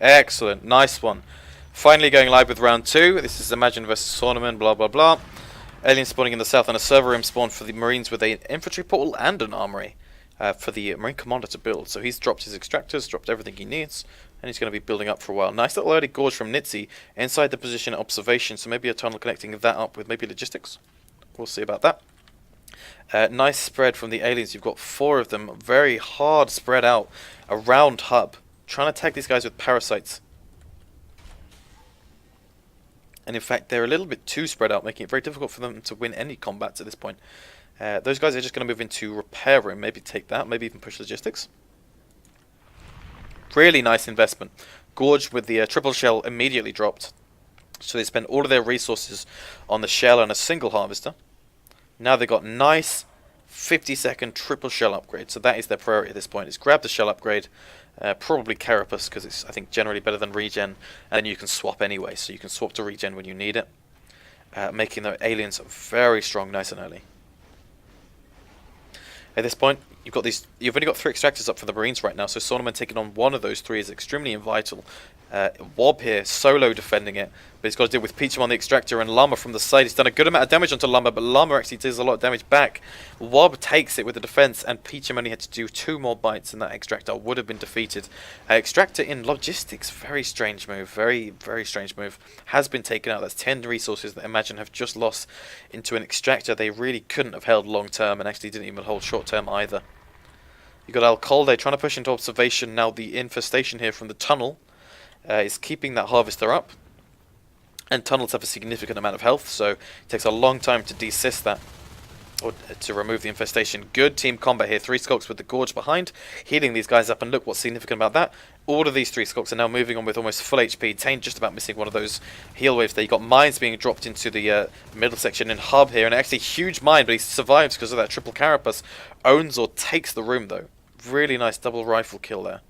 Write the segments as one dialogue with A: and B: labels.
A: Excellent, nice one. Finally going live with round 2. This is iMAGINE versus Saunamen, blah blah blah. Alien spawning in the south and a server room spawn for the Marines with an infantry portal and an armory for the Marine Commander to build. So he's dropped his extractors, dropped everything he needs, and he's going to be building up for a while. Nice little early gorge from Nitzy inside the position observation, so maybe a tunnel connecting that up with maybe logistics. We'll see about that. Nice spread from the aliens. You've got 4 of them, very hard spread out around hub, trying to tag these guys with parasites. And in fact, they're a little bit too spread out, making it very difficult for them to win any combats at this point. Those guys are just going to move into repair room, maybe take that, maybe even push logistics. Really nice investment. Gorge with the triple shell immediately dropped. So they spend all of their resources on the shell and a single harvester. Now they've got nice 50-second triple shell upgrade. So that is their priority at this point, is grab the shell upgrade. Probably Carapace, because it's, I think, generally better than regen. And then you can swap anyway, so you can swap to regen when you need it. Making the aliens very strong nice and early. At this point, you've only got 3 extractors up for the Marines right now, so Saunamen taking on one of those 3 is extremely vital. Wob here, solo defending it, but he's got to deal with Peachum on the extractor and Llama from the side. He's done a good amount of damage onto Llama, but Llama actually does a lot of damage back. Wob takes it with the defense, and Peachum only had to do 2 more bites, and that extractor would have been defeated. Extractor in logistics, very strange move, very, very strange move. Has been taken out. That's 10 resources that iMAGINE have just lost into an extractor they really couldn't have held long term, and actually didn't even hold short term either. You've got Alcalde trying to push into observation. Now the infestation here from the tunnel is keeping that harvester up, and tunnels have a significant amount of health, so it takes a long time to desist that, or to remove the infestation. Good team combat here. 3 skulks with the gorge behind, healing these guys up, and look what's significant about that. All of these 3 skulks are now moving on with almost full HP. Tane just about missing one of those heal waves there. You've got mines being dropped into the middle section in hub here, and actually huge mine, but he survives because of that triple carapace. Owns or takes the room though. Really nice double rifle kill there.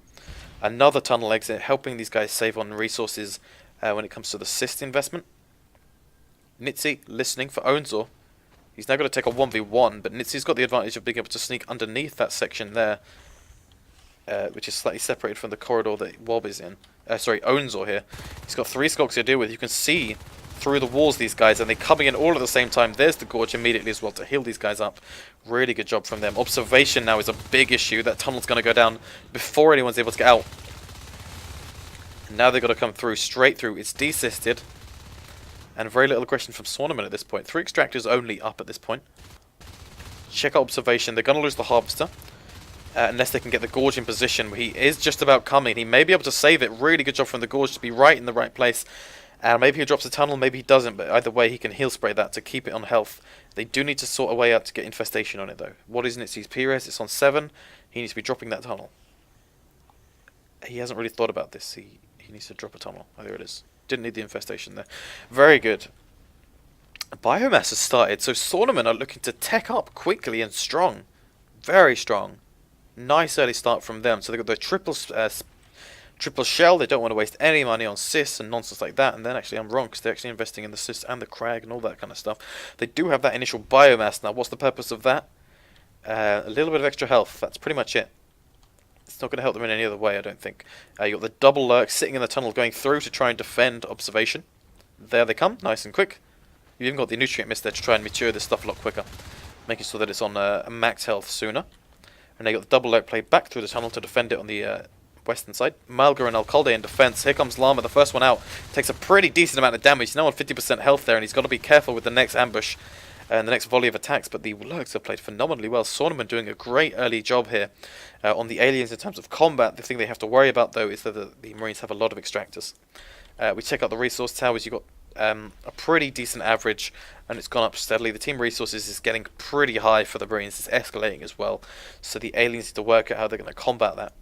A: Another tunnel exit, helping these guys save on resources when it comes to the cyst investment. Nitzy listening for Onzor. He's now going to take a 1v1, but Nitzy's got the advantage of being able to sneak underneath that section there, which is slightly separated from the corridor that Wob is in. Sorry, Onzor here. He's got 3 skulks to deal with. You can see through the walls these guys, and they're coming in all at the same time. There's the gorge immediately as well to heal these guys up. Really good job from them. Observation now is a big issue. That tunnel's going to go down before anyone's able to get out. And now they've got to come through, straight through. It's desisted. And very little aggression from Saunamen at this point. 3 extractors only up at this point. Check out observation. They're going to lose the harvester. Unless they can get the gorge in position. He is just about coming. He may be able to save it. Really good job from the gorge to be right in the right place. Maybe he drops a tunnel, maybe he doesn't, but either way he can heal spray that to keep it on health. They do need to sort a way out to get infestation on it though. What is Nitzy's P-res? It's on 7. He needs to be dropping that tunnel. He hasn't really thought about this. He needs to drop a tunnel. Oh, there it is. Didn't need the infestation there. Very good. Biomass has started, so Saunamen are looking to tech up quickly and strong. Very strong. Nice early start from them. So they've got the triple shell. They don't want to waste any money on cysts and nonsense like that. And then actually I'm wrong, because they're actually investing in the cysts and the crag and all that kind of stuff. They do have that initial biomass now. What's the purpose of that? A little bit of extra health. That's pretty much it. It's not going to help them in any other way, I don't think. You got the double lurk sitting in the tunnel going through to try and defend observation. There they come, nice and quick. You've even got the nutrient mist there to try and mature this stuff a lot quicker, making sure that it's on max health sooner. And they got the double lurk played back through the tunnel to defend it on the western side. Malga and Alcalde in defense. Here comes Llama, the first one out. Takes a pretty decent amount of damage. He's now on 50% health there, and he's got to be careful with the next ambush and the next volley of attacks. But the lurks have played phenomenally well. Saunamen doing a great early job here on the aliens in terms of combat. The thing they have to worry about, though, is that the Marines have a lot of extractors. We check out the resource towers. You've got a pretty decent average, and it's gone up steadily. The team resources is getting pretty high for the Marines. It's escalating as well. So the aliens need to work out how they're going to combat that.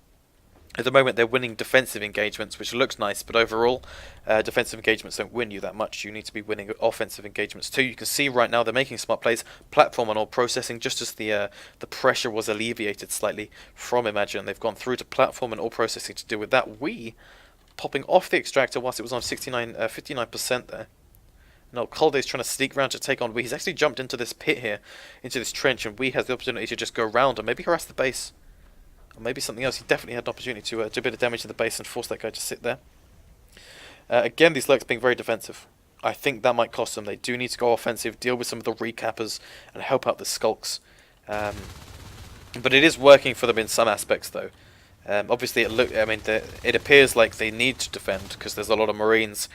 A: At the moment, they're winning defensive engagements, which looks nice, but overall, defensive engagements don't win you that much. You need to be winning offensive engagements too. You can see right now they're making smart plays, platform and all processing, just as the pressure was alleviated slightly from iMAGINE. They've gone through to platform and all processing to deal with that. We popping off the extractor whilst it was on 59% there. Now Calde's trying to sneak around to take on Wee. He's actually jumped into this pit here, into this trench, and Wee has the opportunity to just go around and maybe harass the base. Or maybe something else. He definitely had an opportunity to do a bit of damage to the base and force that guy to sit there. Again, these lurks being very defensive. I think that might cost them. They do need to go offensive, deal with some of the recappers, and help out the skulks. But it is working for them in some aspects, though. Obviously, it appears like they need to defend because there's a lot of Marines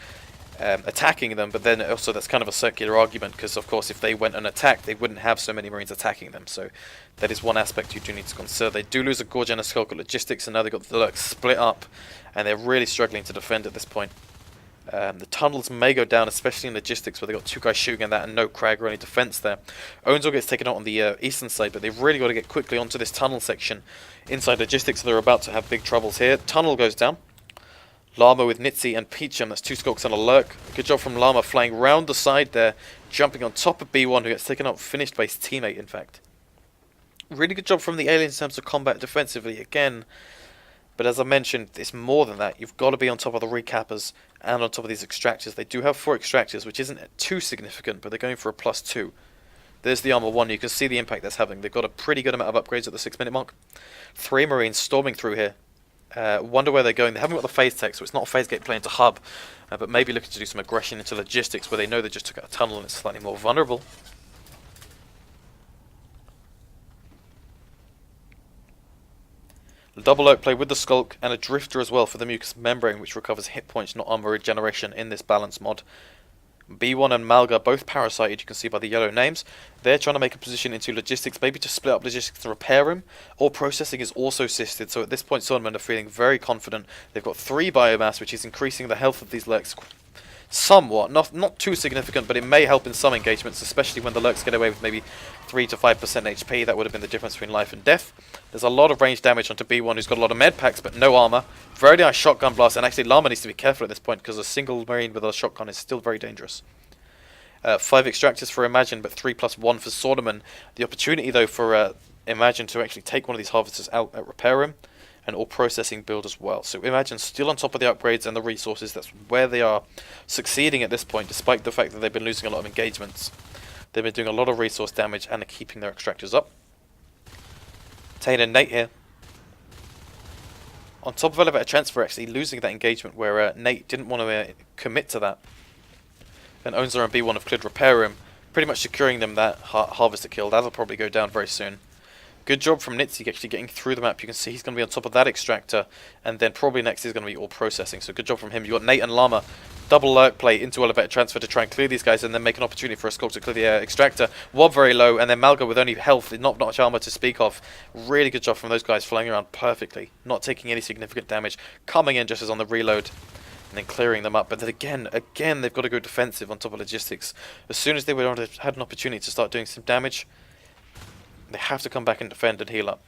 A: attacking them. But then also that's kind of a circular argument because, of course, if they went and attacked, they wouldn't have so many Marines attacking them. So that is one aspect you do need to consider. They do lose a Gorge and a Skulk at logistics, and now they've got the lurks split up, and they're really struggling to defend at this point. The tunnels may go down, especially in logistics, where they've got two guys shooting at that and no crag or any defense there. Owensville gets taken out on the eastern side, but they've really got to get quickly onto this tunnel section inside logistics, so they're about to have big troubles here. Tunnel goes down. Llama with Nitsi and Peachum, that's two skulks and a lurk. Good job from Llama flying round the side there, jumping on top of B1, who gets taken out, finished by his teammate, in fact. Really good job from the aliens in terms of combat defensively again. But as I mentioned, it's more than that. You've got to be on top of the recappers and on top of these extractors. They do have 4 extractors, which isn't too significant, but they're going for a +2. There's the armor 1. You can see the impact that's having. They've got a pretty good amount of upgrades at the 6-minute mark. 3 Marines storming through here. Wonder where they're going. They haven't got the phase tech, so it's not a phase gate play into hub, but maybe looking to do some aggression into logistics where they know they just took out a tunnel and it's slightly more vulnerable. Double oak play with the Skulk and a Drifter as well for the mucous membrane, which recovers hit points, not armor regeneration in this balance mod. B1 and Malga both parasited, you can see by the yellow names. They're trying to make a position into logistics, maybe to split up logistics to repair them. Or processing is also assisted, so at this point Saunamen are feeling very confident. They've got 3 biomass, which is increasing the health of these lurks somewhat. Not too significant, but it may help in some engagements, especially when the lurks get away with maybe 3 to 5% HP. That would have been the difference between life and death. There's a lot of range damage onto B1, who's got a lot of med packs, but no armor. Very nice shotgun blast, and actually Llama needs to be careful at this point, because a single Marine with a shotgun is still very dangerous. 5 extractors for iMAGINE, but 3+1 for Saunamen. The opportunity, though, for iMAGINE to actually take one of these harvesters out at repair room, and all processing build as well. So iMAGINE still on top of the upgrades and the resources. That's where they are succeeding at this point, despite the fact that they've been losing a lot of engagements. They've been doing a lot of resource damage and are keeping their extractors up. Tane and Nate here. On top of elevator transfer, actually losing that engagement where Nate didn't want to commit to that. And Owensville and B1 have cleared repair room, pretty much securing them that harvester kill. That'll probably go down very soon. Good job from Nitsi actually getting through the map. You can see he's going to be on top of that extractor, and then probably next is going to be all processing. So good job from him. You've got Nate and Llama double lurk play into elevator transfer to try and clear these guys, and then make an opportunity for a Skulk to clear the extractor. Wob very low, and then Malga with only health, not much armor to speak of. Really good job from those guys flying around perfectly, not taking any significant damage, coming in just as on the reload, and then clearing them up. But then again, they've got to go defensive on top of logistics. As soon as they would have had an opportunity to start doing some damage, they have to come back and defend and heal up.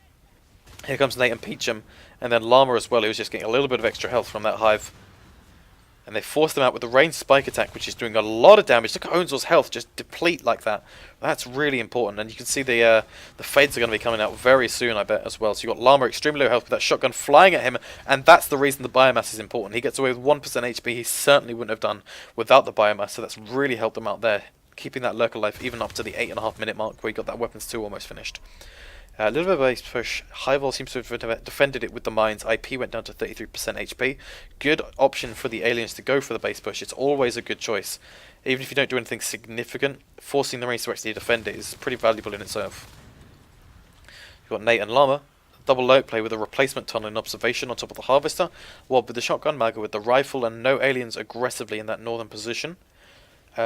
A: Here comes Nate and Peachum, and then Llama as well, who's just getting a little bit of extra health from that hive. And they force them out with the ranged spike attack, which is doing a lot of damage. Look at Owensville's health just deplete like that. That's really important. And you can see the fades are going to be coming out very soon, I bet, as well. So you've got Llama extremely low health with that shotgun flying at him, and that's the reason the biomass is important. He gets away with 1% HP. He certainly wouldn't have done without the biomass, so that's really helped him out there, keeping that lurk alive even up to the 8.5-minute mark where he got that weapons 2 almost finished. A little bit of a base push. Highball seems to have defended it with the mines. IP went down to 33% HP. Good option for the aliens to go for the base push. It's always a good choice. Even if you don't do anything significant, forcing the Marines to actually defend it is pretty valuable in itself. You've got Nate and Llama. Double load play with a replacement tunnel in observation on top of the harvester. Wob with the shotgun, Malga with the rifle, and no aliens aggressively in that northern position.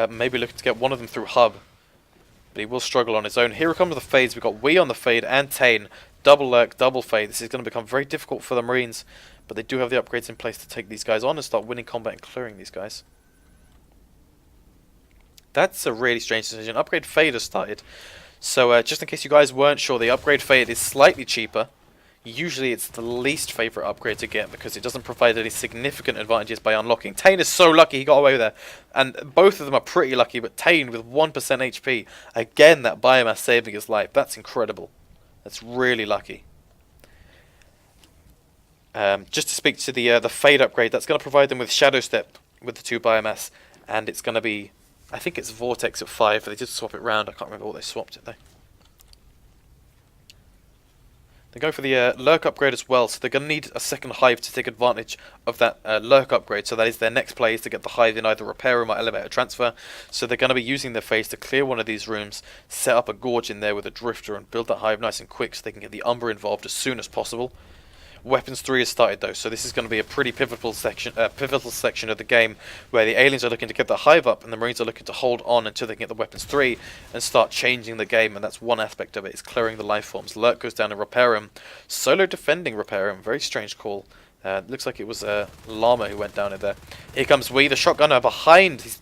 A: Maybe looking to get one of them through hub, but he will struggle on his own. Here comes the fades. We've got Wee on the fade and Tane. Double lurk, double fade. This is going to become very difficult for the Marines, but they do have the upgrades in place to take these guys on and start winning combat and clearing these guys. That's a really strange decision. Upgrade fade has started. So just in case you guys weren't sure, the upgrade fade is slightly cheaper. Usually it's the least favourite upgrade to get because it doesn't provide any significant advantages by unlocking. Tane is so lucky he got away with that. And both of them are pretty lucky, but Tane with 1% HP, again that biomass saving his life. That's incredible. That's really lucky. Just to speak to the fade upgrade, that's going to provide them with Shadow Step with the 2 biomass. And it's going to be, I think it's Vortex at 5, but they did swap it round. I can't remember what they swapped it though. They go for the lurk upgrade as well, so they're going to need a second hive to take advantage of that lurk upgrade. So that is their next play, is to get the hive in either repair room or elevator transfer. So they're going to be using their phase to clear one of these rooms, set up a gorge in there with a drifter, and build that hive nice and quick so they can get the Umbra involved as soon as possible. Weapons 3 has started though, so this is going to be a pretty pivotal section of the game, where the aliens are looking to get the hive up and the marines are looking to hold on until they can get the weapons 3 and start changing the game. And that's one aspect of it, is clearing the life forms. Lurk goes down to repair him, solo defending repair him. Very strange call. Looks like it was Llama who went down in there. Here comes Wee, the shotgunner behind his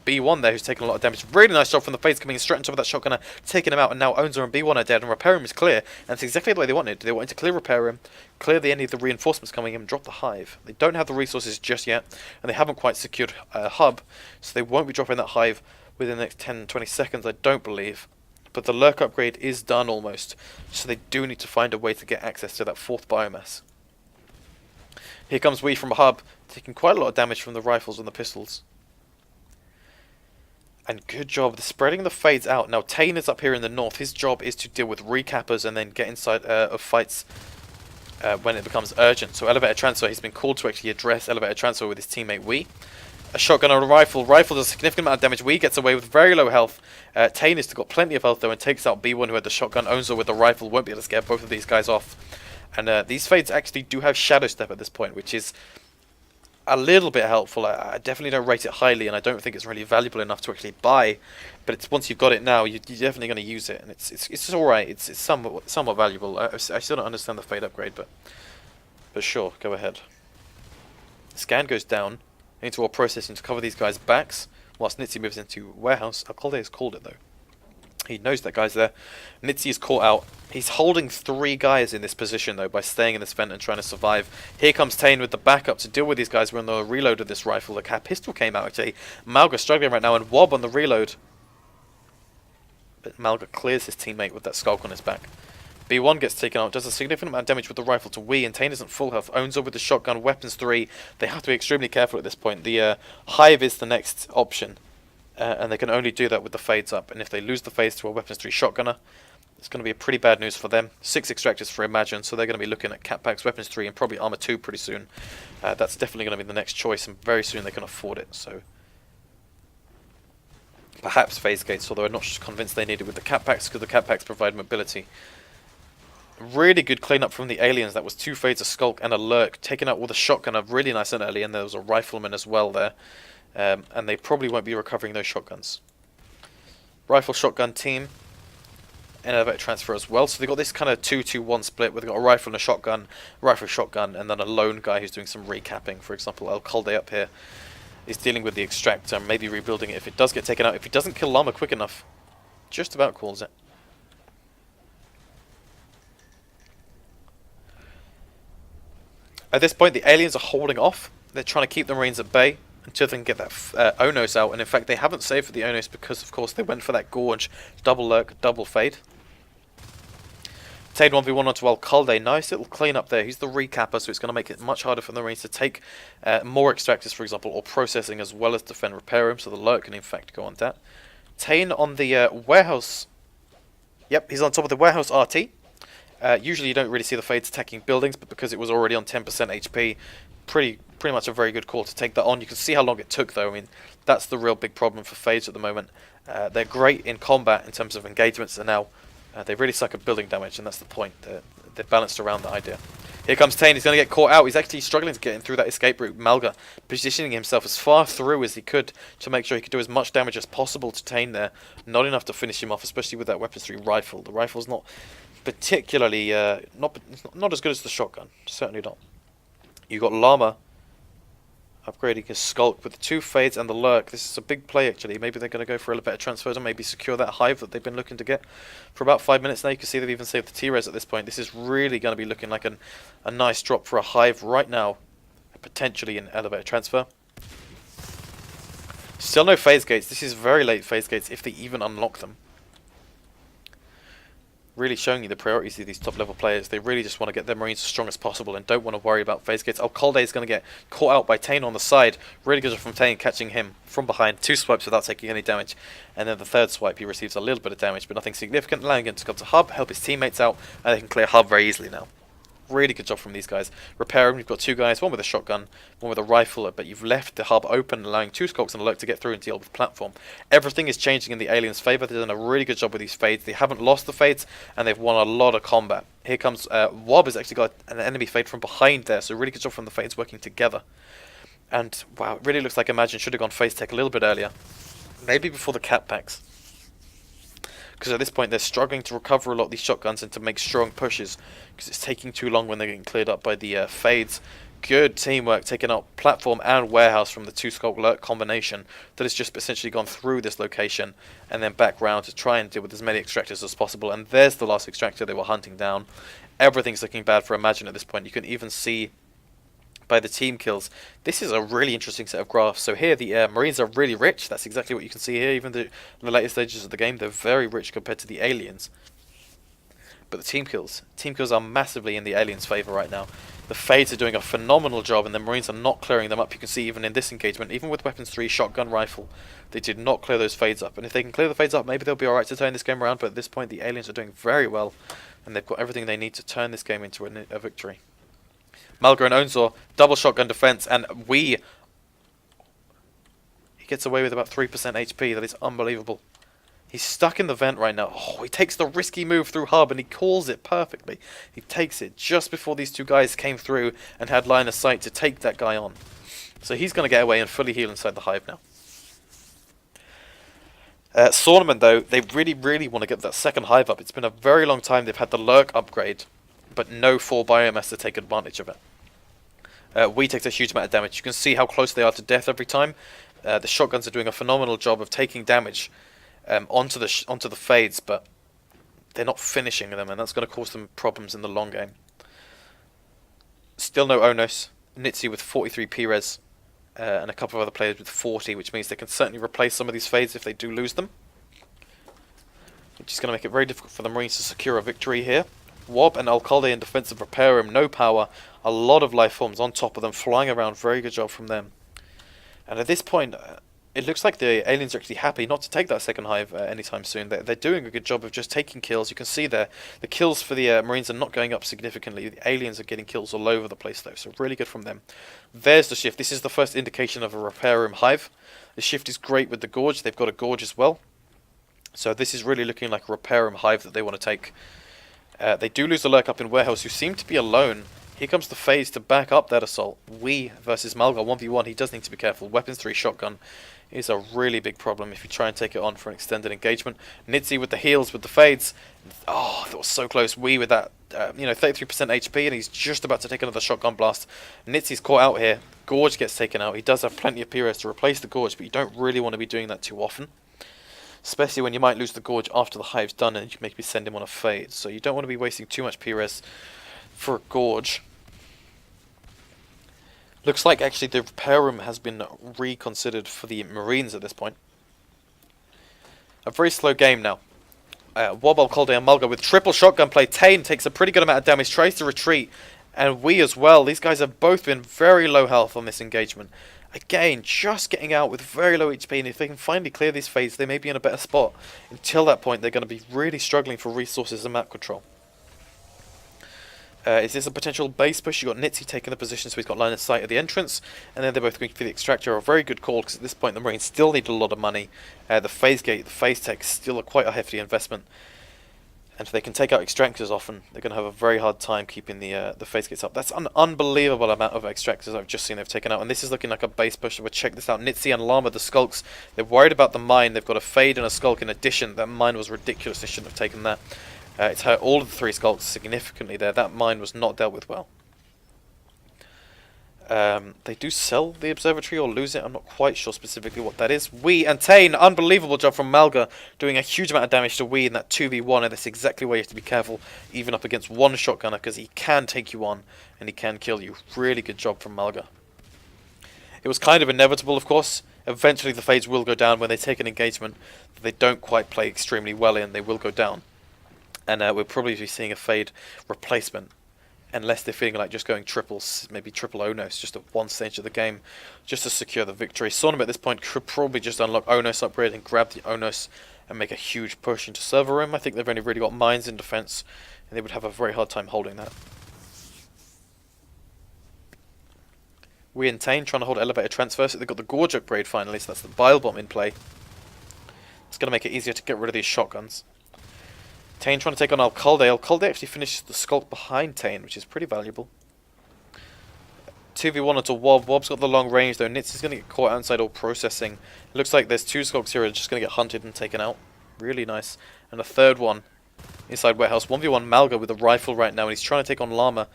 A: B1 there, who's taking a lot of damage. Really nice job from the phase, coming straight on top of that shotgunner, taking him out, and now Onzer and B1 are dead, and repair room is clear. And it's exactly the way they wanted. They wanted to clear repair room, clear any of the reinforcements coming in, and drop the hive. They don't have the resources just yet, and they haven't quite secured a hub, so they won't be dropping that hive within the next 10-20 seconds, I don't believe. But the lurk upgrade is done almost, so they do need to find a way to get access to that 4th biomass. Here comes Wee from a hub, taking quite a lot of damage from the rifles and the pistols. And good job, spreading the fades out. Now Tane is up here in the north. His job is to deal with recappers and then get inside of fights when it becomes urgent. So elevator transfer, he's been called to actually address elevator transfer with his teammate Wee. A shotgun or a rifle. Rifle does a significant amount of damage. Wee gets away with very low health. Tane has got plenty of health though and takes out B1 who had the shotgun. Onzo with the rifle won't be able to scare both of these guys off. And these fades actually do have Shadow Step at this point, which is a little bit helpful. I definitely don't rate it highly, and I don't think it's really valuable enough to actually buy. But it's once you've got it now, you're definitely going to use it, and it's all right. It's somewhat valuable. I still don't understand the fade upgrade, but sure, go ahead. Scan goes down into all processing to cover these guys' backs, whilst Nitsi moves into warehouse. Alcalde has called it though. He knows that guy's there. Nitsi is caught out. He's holding 3 guys in this position though by staying in this vent and trying to survive. Here comes Tane with the backup to deal with these guys when they reloaded this rifle. The cat pistol came out actually. Malga struggling right now and Wob on the reload. But Malga clears his teammate with that skulk on his back. B1 gets taken out, does a significant amount of damage with the rifle to Wee, and Tane isn't full health. Owns up with the shotgun, weapons 3. They have to be extremely careful at this point. The hive is the next option. And they can only do that with the fades up. And if they lose the fades to a weapons 3 shotgunner, it's going to be a pretty bad news for them. 6 extractors for iMAGINE, so they're going to be looking at cat packs, weapons 3, and probably armor 2 pretty soon. That's definitely going to be the next choice, and very soon they can afford it. So perhaps phase gates, although I'm not convinced they need it with the cat packs, because the cat packs provide mobility. Really good cleanup from the aliens. That was 2 fades, a skulk, and a lurk, taking out all the shotgunner really nice and early, and there was a rifleman as well there. And they probably won't be recovering those shotguns. Rifle shotgun team. And elevator transfer as well. So they've got this kind of 2-2-1 split where they've got a rifle and a shotgun, rifle shotgun, and then a lone guy who's doing some recapping. For example, Alcalde up here is dealing with the extractor, maybe rebuilding it if it does get taken out. If he doesn't kill Llama quick enough, just about calls it. At this point, the aliens are holding off. They're trying to keep the Marines at bay until they can get that Onos out. And in fact, they haven't saved for the Onos because, of course, they went for that gorge, double lurk, double fade. Tane 1v1 onto Alcalde. Nice little clean up there. He's the recapper, so it's going to make it much harder for the Marines to take more extractors, for example, or processing as well as defend repair room. So the lurk can, in fact, go on that. Tane on the warehouse. Yep, he's on top of the warehouse RT. Usually you don't really see the fades attacking buildings, but because it was already on 10% HP, pretty much a very good call to take that on. You can see how long it took though. I mean, that's the real big problem for fades at the moment. They're great in combat in terms of engagements, and now they really suck at building damage, and that's the point. They're balanced around that idea. Here comes Tane. He's going to get caught out. He's actually struggling to get in through that escape route. Malga positioning himself as far through as he could to make sure he could do as much damage as possible to Tane there. Not enough to finish him off, especially with that weapons 3 rifle. The rifle's not particularly not as good as the shotgun. Certainly not. You got Llama upgrading his skulk with the 2 fades and the lurk. This is a big play actually. Maybe they're going to go for elevator transfers and maybe secure that hive that they've been looking to get for about 5 minutes now. You can see they've even saved the T-res at this point. This is really going to be looking like a nice drop for a hive right now, potentially an elevator transfer. Still no phase gates. This is very late phase gates if they even unlock them. Really showing you the priorities of these top level players. They really just want to get their Marines as strong as possible and don't want to worry about phase gates. Alcalde is going to get caught out by Tane on the side. Really good from Tane catching him from behind. 2 swipes without taking any damage. And then the 3rd swipe he receives a little bit of damage but nothing significant, allowing him to come to hub, help his teammates out, and they can clear hub very easily now. Really good job from these guys. Repairing, we've got 2 guys, one with a shotgun, one with a rifle, but you've left the hub open, allowing 2 skulks and a lurk to get through and deal with platform. Everything is changing in the aliens' favour. They've done a really good job with these fades. They haven't lost the fades, and they've won a lot of combat. Here comes Wob has actually got an enemy fade from behind there, so really good job from the fades working together. And wow, it really looks like iMAGINE should have gone phase tech a little bit earlier. Maybe before the cat packs. Because at this point they're struggling to recover a lot of these shotguns and to make strong pushes because it's taking too long when they're getting cleared up by the fades. Good teamwork taking out platform and warehouse from the 2 skulk lurk combination that has just essentially gone through this location and then back round to try and deal with as many extractors as possible. And there's the last extractor they were hunting down. Everything's looking bad for iMAGINE at this point. You can even see by the team kills. This is a really interesting set of graphs. So here the Marines are really rich. That's exactly what you can see here. Even the later stages of the game, they're very rich compared to the aliens. But the team kills are massively in the aliens' favour right now. The fades are doing a phenomenal job and the Marines are not clearing them up. You can see even in this engagement, even with weapons 3, shotgun, rifle, they did not clear those fades up. And if they can clear the fades up, maybe they'll be alright to turn this game around. But at this point, the aliens are doing very well and they've got everything they need to turn this game into a victory. Malga and Onzor, double shotgun defense, and he gets away with about 3% HP. That is unbelievable. He's stuck in the vent right now. Oh, he takes the risky move through hub and he calls it perfectly. He takes it just before these 2 guys came through and had line of sight to take that guy on. So he's going to get away and fully heal inside the hive now. Saunamen, though, they really want to get that 2nd hive up. It's been a very long time they've had the lurk upgrade, but no 4 biomass to take advantage of it. We takes a huge amount of damage. You can see how close they are to death every time. The shotguns are doing a phenomenal job of taking damage onto the fades, but they're not finishing them, and that's going to cause them problems in the long game. Still no Onos. Nitsi with 43 P-res, and a couple of other players with 40, which means they can certainly replace some of these fades if they do lose them. Which is going to make it very difficult for the Marines to secure a victory here. Wob and Alcalde in defensive repair room, no power, a lot of life forms on top of them, flying around, very good job from them. And at this point, it looks like the aliens are actually happy not to take that 2nd hive anytime soon. They're doing a good job of just taking kills. You can see there, the kills for the Marines are not going up significantly. The aliens are getting kills all over the place though, so really good from them. There's the shift. This is the first indication of a repair room hive. The shift is great with the gorge. They've got a gorge as well. So this is really looking like a repair room hive that they want to take. They do lose the lurk up in warehouse, who seem to be alone. Here comes the phase to back up that assault. We versus Malga 1v1. He does need to be careful. Weapons 3 shotgun is a really big problem if you try and take it on for an extended engagement. Nitsi with the heals, with the fades. Oh, that was so close. We with that, 33% HP, and he's just about to take another shotgun blast. Nitsi's caught out here. Gorge gets taken out. He does have plenty of PRS to replace the Gorge, but you don't really want to be doing that too often. Especially when you might lose the Gorge after the hive's done and you maybe send him on a fade. So you don't want to be wasting too much PRS for a Gorge. Looks like actually the repair room has been reconsidered for the Marines at this point. A very slow game now. Wob, Alcalde and Malga with triple shotgun play. Tane takes a pretty good amount of damage, tries to retreat. And we as well. These guys have both been very low health on this engagement. Again, just getting out with very low HP, and if they can finally clear these phases, they may be in a better spot. Until that point, they're going to be really struggling for resources and map control. Is this a potential base push? You've got Nitsi taking the position, so he's got line of sight at the entrance, and then they're both going for the extractor. A very good call, because at this point the Marines still need a lot of money. The phase gate, the phase tech is still quite a hefty investment. And if they can take out extractors often, they're going to have a very hard time keeping the phase gates up. That's an unbelievable amount of extractors I've just seen they've taken out. And this is looking like a base push. We'll check this out. Nitsi and Llama, the skulks, they're worried about the mine. They've got a fade and a skulk in addition. That mine was ridiculous. They shouldn't have taken that. It's hurt all of the 3 skulks significantly there. That mine was not dealt with well. They do sell the observatory or lose it. I'm not quite sure specifically what that is. We and Tane, unbelievable job from Malga, doing a huge amount of damage to We in that 2v1, and that's exactly why you have to be careful, even up against one shotgunner, because he can take you on and he can kill you. Really good job from Malga. It was kind of inevitable, of course. Eventually the fades will go down when they take an engagement that they don't quite play extremely well in. They will go down. And we'll probably be seeing a Fade replacement, unless they're feeling like just going triples, maybe triple Onos, just at one stage of the game, just to secure the victory. Saunamen at this point could probably just unlock Onos upgrade and grab the Onos and make a huge push into server room. I think they've only really got mines in defense, and they would have a very hard time holding that. We and Tane trying to hold elevator transfer, so they've got the Gorge upgrade finally, so that's the Bile Bomb in play. It's going to make it easier to get rid of these shotguns. Tane trying to take on Alcalde. Alcalde actually finishes the sculk behind Tane, which is pretty valuable. 2v1 onto Wob. Wob's got the long range though. Nitsy's going to get caught outside all processing. It looks like there's two skulks here that are just going to get hunted and taken out. Really nice. And a third one inside warehouse. 1v1 Malga with a rifle right now, and he's trying to take on Llama.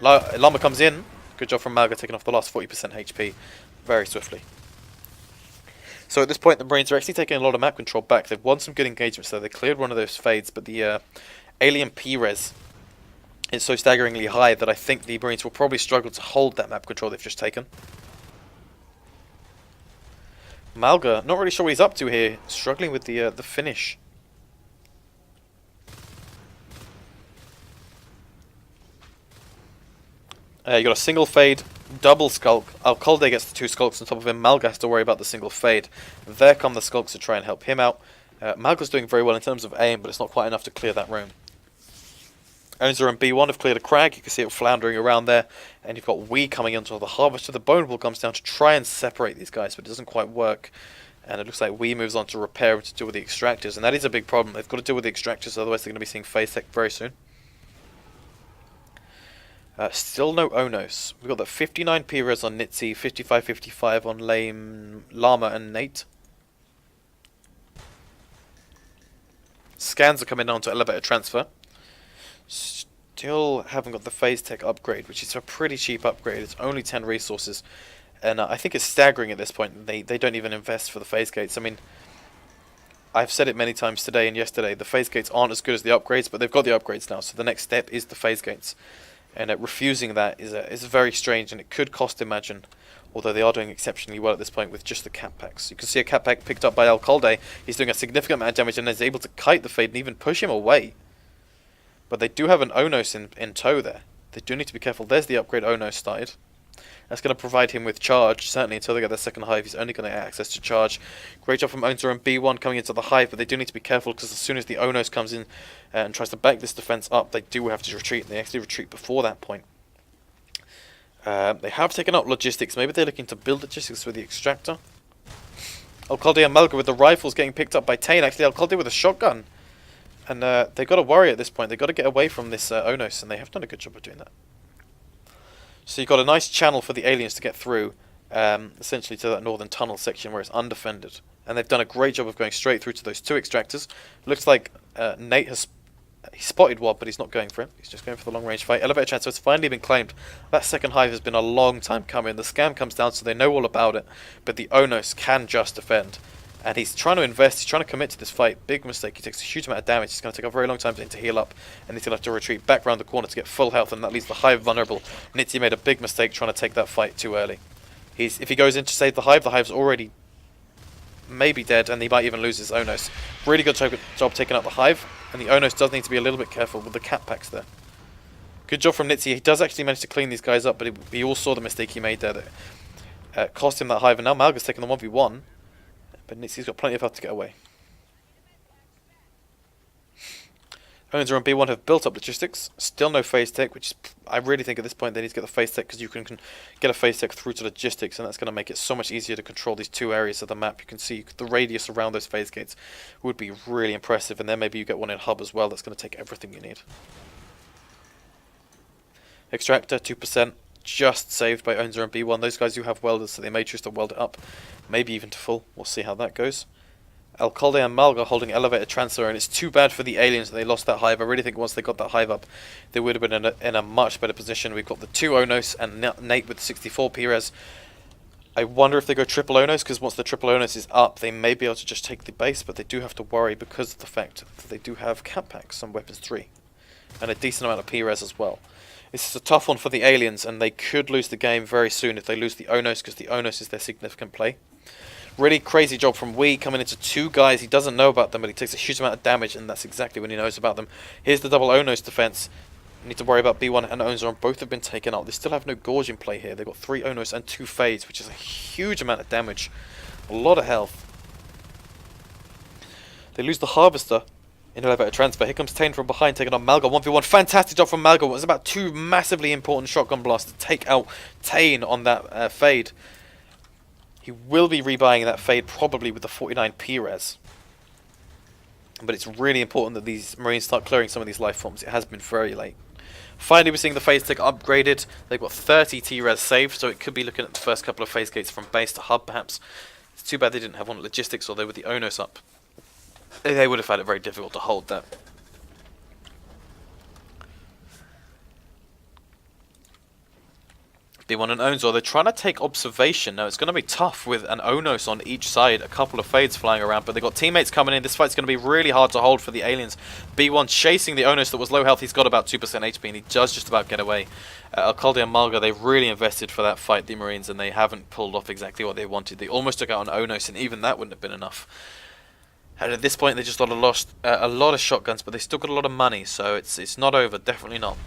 A: Llama comes in. Good job from Malga taking off the last 40% HP very swiftly. So at this point, the Marines are actually taking a lot of map control back. They've won some good engagements there. They cleared one of those fades, but the alien P-res is so staggeringly high that I think the Marines will probably struggle to hold that map control they've just taken. Malga, not really sure what he's up to here, struggling with the finish. You got a single fade, double skulk. Alcalde gets the two skulks on top of him. Malga has to worry about the single fade. There come the skulks to try and help him out. Malga's doing very well in terms of aim, but it's not quite enough to clear that room. Onzer and B1 have cleared a crag. You can see it floundering around there. And you've got Wee coming into the Harvester. The Bone Ball comes down to try and separate these guys, but it doesn't quite work. And it looks like Wee moves on to repair and to deal with the extractors. And that is a big problem. They've got to deal with the extractors, otherwise they're going to be seeing phase tech very soon. Still no Onos. We've got the 59 P-res on Nitsy, 55-55 on Llama and Nate. Scans are coming on to elevator transfer. Still haven't got the phase tech upgrade, which is a pretty cheap upgrade. It's only 10 resources. And I think it's staggering at this point. They don't even invest for the phase gates. I mean, I've said it many times today and yesterday. The phase gates aren't as good as the upgrades, but they've got the upgrades now. So the next step is the phase gates. And refusing that is very strange, and it could cost iMAGINE, although they are doing exceptionally well at this point with just the cap packs. You can see a cap pack picked up by Alcalde. He's doing a significant amount of damage and is able to kite the fade and even push him away. But they do have an Onos in tow there. They do need to be careful. There's the upgrade Onos started. That's going to provide him with charge, certainly until they get their second hive. He's only going to get access to charge. Great job from Onzer and B1 coming into the hive, but they do need to be careful because as soon as the Onos comes in and tries to back this defense up, they do have to retreat. They actually retreat before that point. They have taken up logistics. Maybe they're looking to build logistics with the extractor. Alcalde and Malga with the rifles getting picked up by Tane. Actually, Alcalde with a shotgun. And they've got to worry at this point. They've got to get away from this Onos, and they have done a good job of doing that. So you've got a nice channel for the aliens to get through, essentially to that northern tunnel section where it's undefended. And they've done a great job of going straight through to those two extractors. Looks like Nate has spotted Wob, but he's not going for him. He's just going for the long-range fight. Elevator transfer has finally been claimed. That second hive has been a long time coming. The scam comes down, so they know all about it. But the Onos can just defend. And he's trying to invest, he's trying to commit to this fight. Big mistake, he takes a huge amount of damage. It's going to take a very long time to heal up. And he's going to have to retreat back around the corner to get full health, and that leaves the hive vulnerable. Nitzy made a big mistake trying to take that fight too early. If he goes in to save the hive's already maybe dead, and he might even lose his Onos. Really good job taking out the hive, and the Onos does need to be a little bit careful with the cap packs there. Good job from Nitzy. He does actually manage to clean these guys up, but we all saw the mistake he made there that cost him that hive, and now Malga's taking the 1v1. But Nitsy's got plenty of health to get away. Onzer and B1 have built up logistics. Still no phase tech, which is, I really think at this point they need to get the phase tech because you can get a phase tech through to logistics, and that's going to make it so much easier to control these two areas of the map. You can see the radius around those phase gates would be really impressive, and then maybe you get one in hub as well that's going to take everything you need. Extractor, 2%. Just saved by Onzer and B1. Those guys do have welders, so they may choose to weld it up. Maybe even to full. We'll see how that goes. Alcalde and Malga holding elevator transfer, and it's too bad for the aliens that they lost that hive. I really think once they got that hive up, they would have been in a much better position. We've got the two Onos and Nate with 64 P-res. I wonder if they go triple Onos, because once the triple Onos is up, they may be able to just take the base, but they do have to worry because of the fact that they do have cap packs on weapons 3. And a decent amount of P-res as well. This is a tough one for the aliens, and they could lose the game very soon if they lose the Onos, because the Onos is their significant play. Really crazy job from Wee coming into two guys. He doesn't know about them, but he takes a huge amount of damage, and that's exactly when he knows about them. Here's the double Onos defense. Need to worry about B1 and Onzon. Both have been taken out. They still have no Gorge in play here. They've got 3 Onos and 2 Fades, which is a huge amount of damage. A lot of health. They lose the Harvester in elevator transfer. Here comes Tane from behind, taking on Malga 1v1. Fantastic job from Malga. It was about 2 massively important shotgun blasts to take out Tane on that Fade. He will be rebuying that Fade probably with the 49 P-Res. But it's really important that these Marines start clearing some of these life forms. It has been very late. Finally, we're seeing the phase tick upgraded. They've got 30 T-Res saved, so it could be looking at the first couple of phase gates from base to hub, perhaps. It's too bad they didn't have one at logistics, although with the Onos up, they would have had it very difficult to hold that. B1 and Onzor, they're trying to take observation. Now, it's going to be tough with an Onos on each side, a couple of Fades flying around, but they've got teammates coming in. This fight's going to be really hard to hold for the aliens. B1 chasing the Onos that was low health. He's got about 2% HP, and he does just about get away. Alcalde and Malga, they've really invested for that fight, the Marines, and they haven't pulled off exactly what they wanted. They almost took out an Onos, and even that wouldn't have been enough. And at this point, they just lost a lot of shotguns, but they still got a lot of money, so it's not over, definitely not.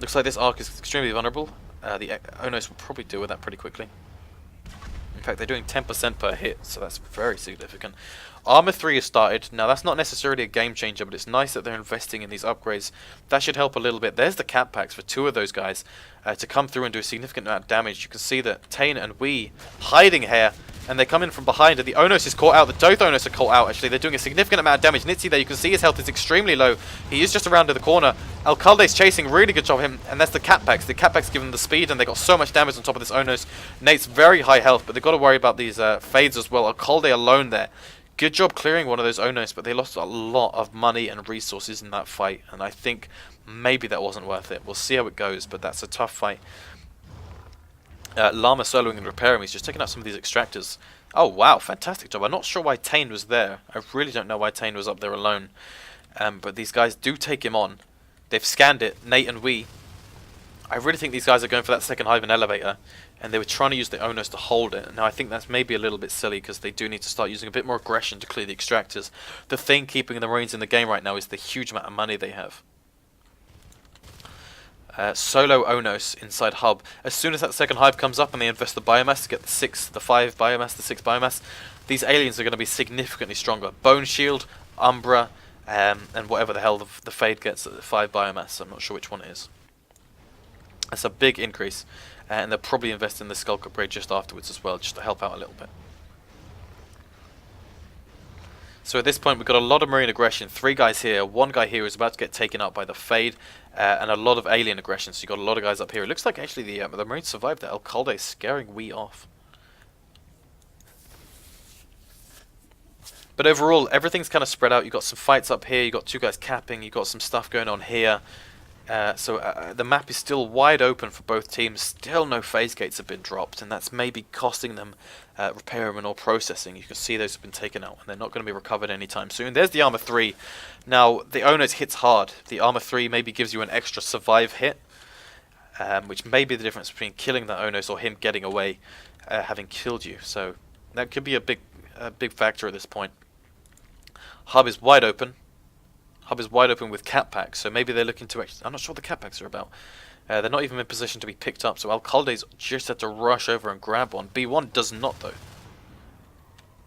A: Looks like this arc is extremely vulnerable. The Onos will probably deal with that pretty quickly. In fact, they're doing 10% per hit, so that's very significant. Armor 3 has started. Now, that's not necessarily a game changer, but it's nice that they're investing in these upgrades. That should help a little bit. There's the cap packs for 2 of those guys to come through and do a significant amount of damage. You can see that Tane and Wee hiding here, and they come in from behind, and the Onos is caught out. The Doth Onos are caught out, actually. They're doing a significant amount of damage. Nitsi there, you can see his health is extremely low. He is just around to the corner. Alcalde's chasing, really good job of him, and that's the cap packs. The cap packs give them the speed, and they got so much damage on top of this Onos. Nate's very high health, but they've got to worry about these Fades as well. Alcalde alone there. Good job clearing one of those Onos, but they lost a lot of money and resources in that fight, and I think maybe that wasn't worth it. We'll see how it goes, but that's a tough fight. Llama soloing and repairing. He's just taking out some of these extractors. Oh wow, fantastic job. I'm not sure why Tane was there. I really don't know why Tane was up there alone. But these guys do take him on. They've scanned it, Nate and Wee. I really think these guys are going for that second hive and elevator, and they were trying to use the Onos to hold it. Now I think that's maybe a little bit silly, because they do need to start using a bit more aggression to clear the extractors. The thing keeping the Marines in the game right now is the huge amount of money they have. Solo Onos inside hub. As soon as that second hive comes up and they invest the biomass to get the 5 biomass, the 6 biomass, these aliens are going to be significantly stronger. Bone Shield, Umbra, and whatever the hell the Fade gets at the 5 biomass. I'm not sure which one it is. That's a big increase, and they'll probably invest in the Skulk upgrade just afterwards as well, just to help out a little bit. So at this point, we've got a lot of Marine aggression. 3 guys here. 1 guy here is about to get taken out by the Fade, and a lot of alien aggression. So you've got a lot of guys up here. It looks like actually the Marines survived that. Alcalde is scaring Wee off. But overall, everything's kind of spread out. You've got some fights up here. You've got 2 guys capping. You've got some stuff going on here. So the map is still wide open for both teams. Still no phase gates have been dropped, and that's maybe costing them repairment or processing. You can see those have been taken out, and they're not going to be recovered anytime soon. There's the armor 3. Now, the Onos hits hard. The armor 3 maybe gives you an extra survive hit, which may be the difference between killing the Onos or him getting away, having killed you. So that could be a big factor at this point. Hub is wide open. Hub is wide open with cap packs, so maybe they're looking to actually... I'm not sure what the cap packs are about. They're not even in position to be picked up, so Alcalde's just had to rush over and grab one. B1 does not, though.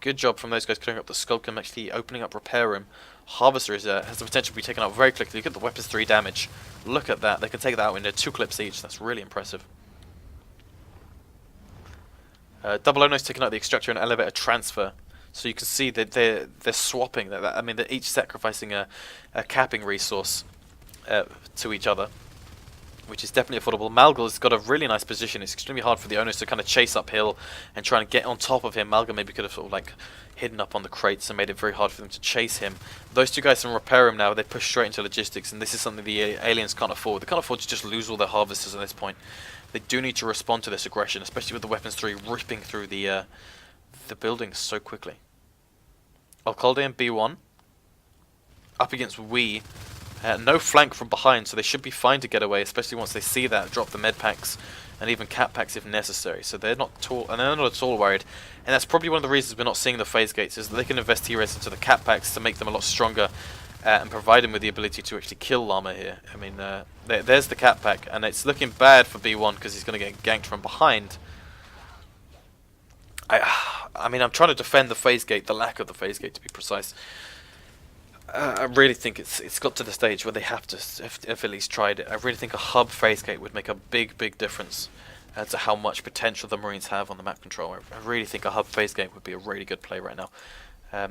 A: Good job from those guys clearing up the Skulk and actually opening up repair room. Harvester has the potential to be taken out very quickly. Look at the weapons 3 damage. Look at that. They can take that out in 2 clips each. That's really impressive. Double Ono's taking out the extractor and elevator transfer. So you can see that they're swapping. I mean, they're each sacrificing a capping resource to each other, which is definitely affordable. Malgal's got a really nice position. It's extremely hard for the Onos to kind of chase uphill and try and get on top of him. Malgal maybe could have sort of like hidden up on the crates and made it very hard for them to chase him. Those 2 guys can repair him now. They push straight into logistics, and this is something the aliens can't afford. They can't afford to just lose all their harvesters at this point. They do need to respond to this aggression, especially with the weapons 3 ripping through the buildings so quickly. Alcalde and B1 up against Wee. No flank from behind, so they should be fine to get away, especially once they see that, drop the med packs, and even cat packs if necessary. So they're not at all worried, and that's probably one of the reasons we're not seeing the phase gates, is that they can invest T-Res into the cat packs to make them a lot stronger, and provide him with the ability to actually kill Llama here. I mean, there's the cat pack, and it's looking bad for B1 because he's going to get ganked from behind. I mean, I'm trying to defend the phase gate, the lack of the phase gate to be precise. I really think it's got to the stage where they have to have at least tried it. I really think a hub phase gate would make a big difference to how much potential the Marines have on the map control. I really think a hub phase gate would be a really good play right now.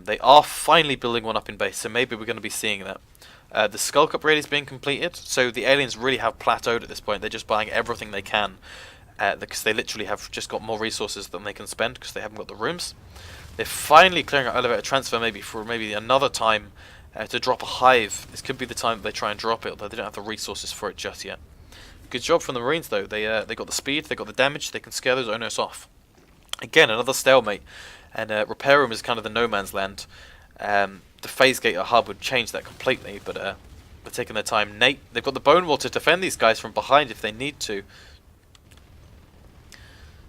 A: They are finally building one up in base, so maybe we're going to be seeing that. The Skulk upgrade is being completed, so the aliens really have plateaued at this point. They're just buying everything they can, because they literally have just got more resources than they can spend because they haven't got the rooms. They're finally clearing out elevator transfer for maybe another time to drop a hive. This could be the time that they try and drop it, although they don't have the resources for it just yet. Good job from the Marines though. They got the speed, they got the damage, they can scare those Onos off. Again, another stalemate, and repair room is kind of the no man's land. The phase gate or hub would change that completely, but they're taking their time. They've got the bone wall to defend these guys from behind if they need to.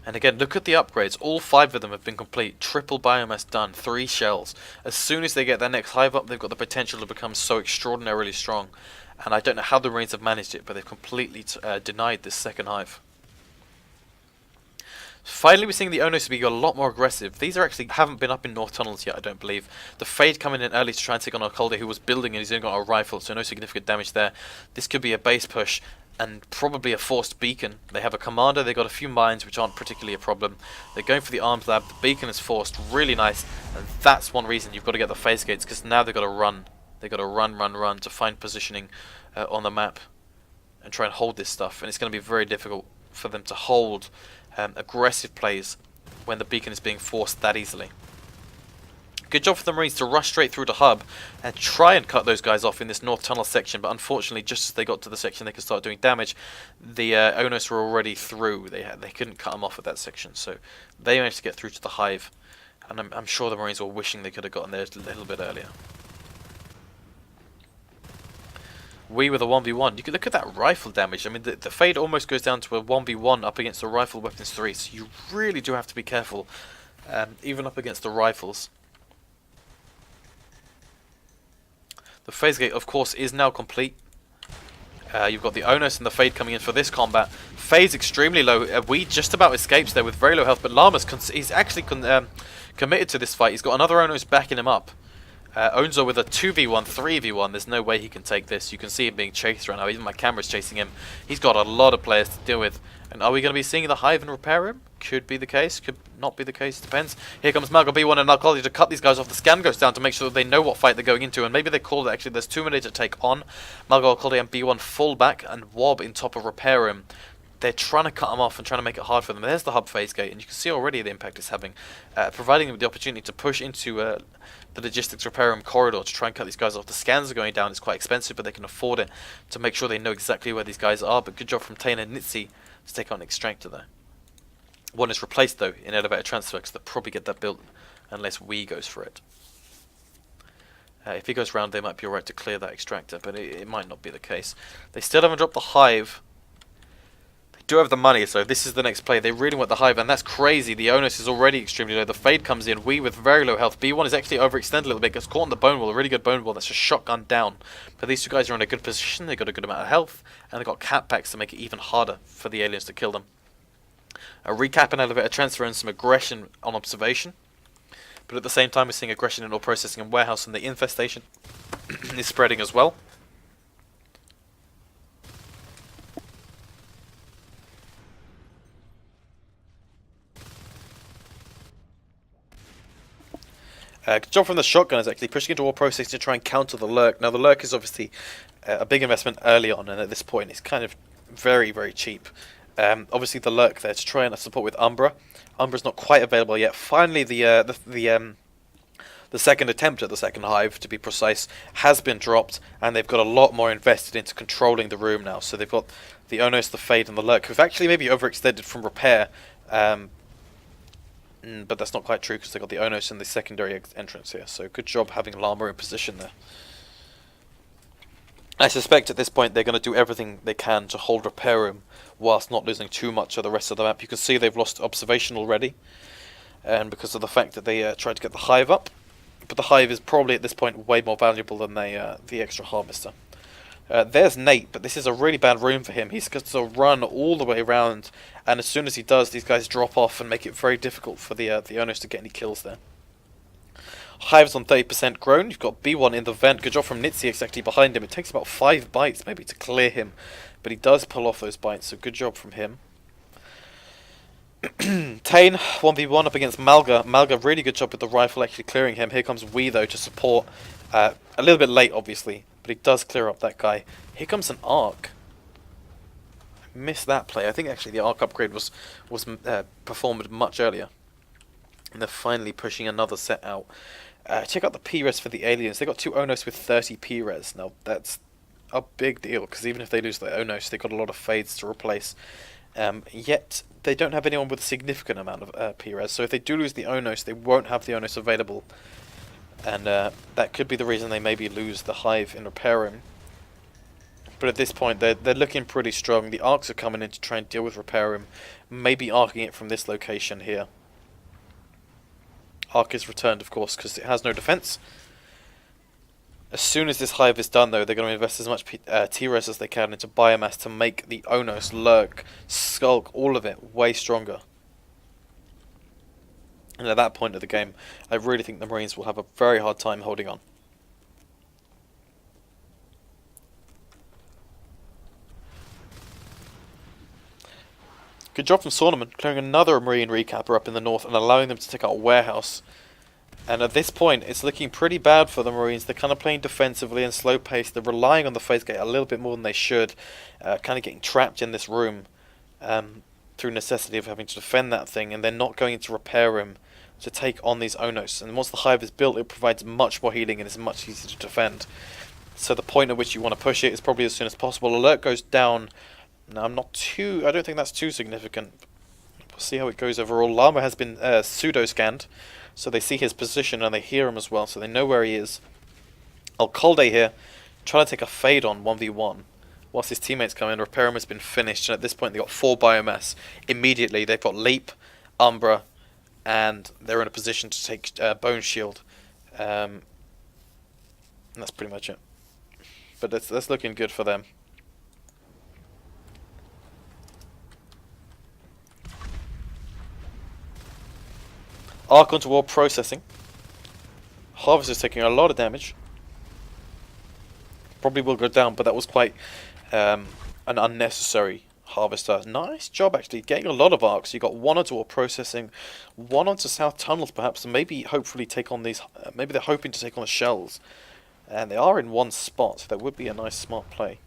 A: And again, look at the upgrades. All 5 of them have been complete. Triple biomass done. 3 shells. As soon as they get their next hive up, they've got the potential to become so extraordinarily strong. And I don't know how the Marines have managed it, but they've completely denied this second hive. Finally, we're seeing the Onos be a lot more aggressive. These haven't been up in North Tunnels yet, I don't believe. The Fade coming in early to try and take on Alcalde, who was building and he's only got a rifle, so no significant damage there. This could be a base push, and probably a forced beacon. They have a commander, they've got a few mines which aren't particularly a problem. They're going for the arms lab, the beacon is forced, really nice, and that's one reason you've got to get the phase gates, because now they've got to run. They've got to run to find positioning on the map and try and hold this stuff, and it's going to be very difficult for them to hold aggressive plays when the beacon is being forced that easily. Good job for the Marines to rush straight through the hub and try and cut those guys off in this North Tunnel section, but unfortunately just as they got to the section they could start doing damage, the Onos were already through. They couldn't cut them off at that section, so they managed to get through to the hive, and I'm sure the Marines were wishing they could have gotten there a little bit earlier. We with a 1v1. You can look at that rifle damage. I mean, the Fade almost goes down to a 1v1 up against the Rifle Weapons 3, so you really do have to be careful, even up against the rifles. The phase gate, of course, is now complete. You've got the Onos and the Fade coming in for this combat. Fade's extremely low. We just about escapes there with very low health, but Llama's he's actually committed to this fight. He's got another Onos backing him up. Onzo with a 2v1, 3v1. There's no way he can take this. You can see him being chased right now. Even my camera's chasing him. He's got a lot of players to deal with. And are we going to be seeing the hive and repair room? Could be the case. Could not be the case. Depends. Here comes Malgo B1 and Alcalde to cut these guys off. The scan goes down to make sure that they know what fight they're going into. And maybe they call it. Actually, there's 2 minutes to take on. Malgo, Alcalde and B1 fall back. And Wob in top of repair room. They're trying to cut them off and trying to make it hard for them. There's the hub phase gate. And you can see already the impact it's having. Providing them with the opportunity to push into the logistics repair room corridor to try and cut these guys off. The scans are going down. It's quite expensive, but they can afford it to make sure they know exactly where these guys are. But good job from Tane and Nitsi to take on Extractor there. One is replaced though in elevator transfer because they'll probably get that built unless we goes for it. If he goes round, they might be alright to clear that Extractor, but it might not be the case. They still haven't dropped the hive. They do have the money, so this is the next play. They really want the hive, and that's crazy. The Onus is already extremely low. The Fade comes in. We with very low health. B1 is actually overextended a little bit. Gets caught on the bone wall. A really good bone wall. That's just shotgun down. But these two guys are in a good position. They've got a good amount of health, and they've got cat packs to make it even harder for the aliens to kill them. A recap and elevator transfer and some aggression on observation. But at the same time, we're seeing aggression in all processing and warehouse, and the infestation is spreading as well. Good job from the shotgunners actually pushing into all processing to try and counter the lurk. Now the lurk is obviously a big investment early on, and at this point it's kind of very, very cheap. Obviously the lurk there to try and support with Umbra. Umbra's not quite available yet. Finally the second attempt at the second hive, to be precise, has been dropped, and they've got a lot more invested into controlling the room now. So they've got the Onos, the Fade, and the lurk, who've actually maybe overextended from repair. But that's not quite true because they got the Onos in the secondary entrance here. So good job having Llama in position there. I suspect at this point they're going to do everything they can to hold repair room whilst not losing too much of the rest of the map. You can see they've lost observation already, and because of the fact that they tried to get the hive up. But the hive is probably at this point way more valuable than the extra harvester. There's Nate, but this is a really bad room for him. He's got to run all the way around, and as soon as he does, these guys drop off and make it very difficult for the owners to get any kills there. Hive's on 30% grown. You've got B1 in the vent. Good job from Nitsi exactly behind him. It takes about 5 bites maybe to clear him, but he does pull off those bites, so good job from him. Tane 1v1 up against Malga. Malga, really good job with the rifle actually clearing him. Here comes Wee though to support. A little bit late obviously, but he does clear up that guy. Here comes an arc. I missed that play. I think actually the arc upgrade was performed much earlier. And they're finally pushing another set out. Check out the P-res for the aliens. They got 2 Onos with 30 P-res. Now that's a big deal, because even if they lose the Onos, they got a lot of fades to replace. Yet they don't have anyone with a significant amount of P-res, so if they do lose the Onos, they won't have the Onos available, and that could be the reason they maybe lose the hive in repair room. But at this point, they're looking pretty strong. The arcs are coming in to try and deal with repair room, maybe arcing it from this location here. Arc is returned, of course, because it has no defense. As soon as this hive is done, though, they're going to invest as much T-res as they can into biomass to make the Onos, Lurk, Skulk, all of it way stronger. And at that point of the game, I really think the Marines will have a very hard time holding on. Good job from Saunamen, clearing another Marine recapper up in the north and allowing them to take out a warehouse. And at this point, it's looking pretty bad for the Marines. They're kind of playing defensively and slow paced. They're relying on the phase gate a little bit more than they should. Kind of getting trapped in this room through necessity of having to defend that thing. And they're not going into repair room to take on these Onos. And once the hive is built, it provides much more healing and is much easier to defend. So the point at which you want to push it is probably as soon as possible. Alert goes down. Now, I don't think that's too significant. We'll see how it goes overall. Llama has been pseudo-scanned. So they see his position and they hear him as well, so they know where he is. Alcalde here, trying to take a fade on 1v1. Whilst his teammates come in, repair room has been finished, and at this point they've got 4 biomass. Immediately, they've got Leap, Umbra, and they're in a position to take Bone Shield. And that's pretty much it. But that's looking good for them. Arc onto wall processing. Harvester's taking a lot of damage. Probably will go down, but that was quite an unnecessary Harvester. Nice job actually, getting a lot of arcs. You got 1 onto wall processing, 1 onto south tunnels perhaps, and maybe hopefully take on these. Maybe they're hoping to take on the shells, and they are in one spot. So that would be a nice smart play.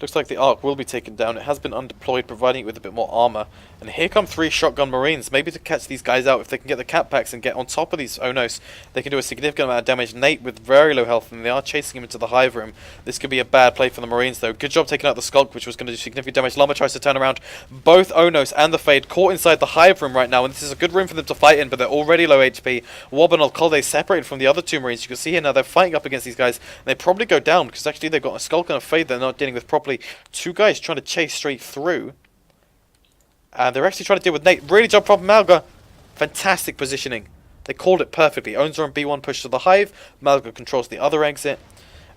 A: Looks like the Arc will be taken down. It has been undeployed, providing it with a bit more armor. And here come 3 shotgun Marines, maybe to catch these guys out. If they can get the cap packs and get on top of these Onos, they can do a significant amount of damage. Nate with very low health, and they are chasing him into the hive room. This could be a bad play for the Marines, though. Good job taking out the Skulk, which was going to do significant damage. Llama tries to turn around. Both Onos and the Fade caught inside the hive room right now, and this is a good room for them to fight in, but they're already low HP. Wob and Alcalde separated from the other 2 Marines. You can see here now they're fighting up against these guys, and they probably go down, because actually they've got a Skulk and a Fade they're not dealing with properly. 2 guys trying to chase straight through, and they're actually trying to deal with Nate. Really job from Malga. Fantastic positioning. They called it perfectly. Onzer and B1 push to the hive. Malga controls the other exit,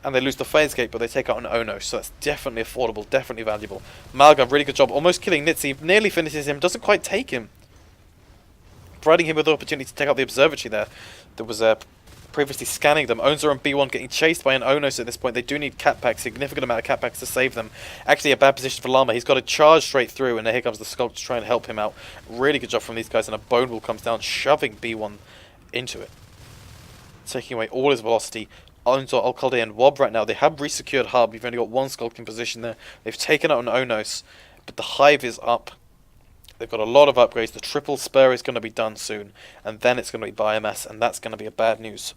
A: and they lose the phase gate, but they take out an Ono, so that's definitely affordable, definitely valuable. Malga, really good job, almost killing Nitsi. Nearly finishes him, doesn't quite take him, providing him with the opportunity to take out the observatory there. There was previously scanning them. Onzer and B1 getting chased by an Onos at this point. They do need cat packs, significant amount of cat packs to save them. Actually a bad position for Llama. He's got to charge straight through, and here comes the Skulk to try and help him out. Really good job from these guys, and a Bone Wall comes down, shoving B1 into it, taking away all his velocity. Onzer, Alcalde and Wob right now, they have resecured hub. You've only got 1 Skulk in position there. They've taken out an Onos, but the hive is up. They've got a lot of upgrades. The triple spur is going to be done soon, and then it's going to be biomass, and that's going to be a bad news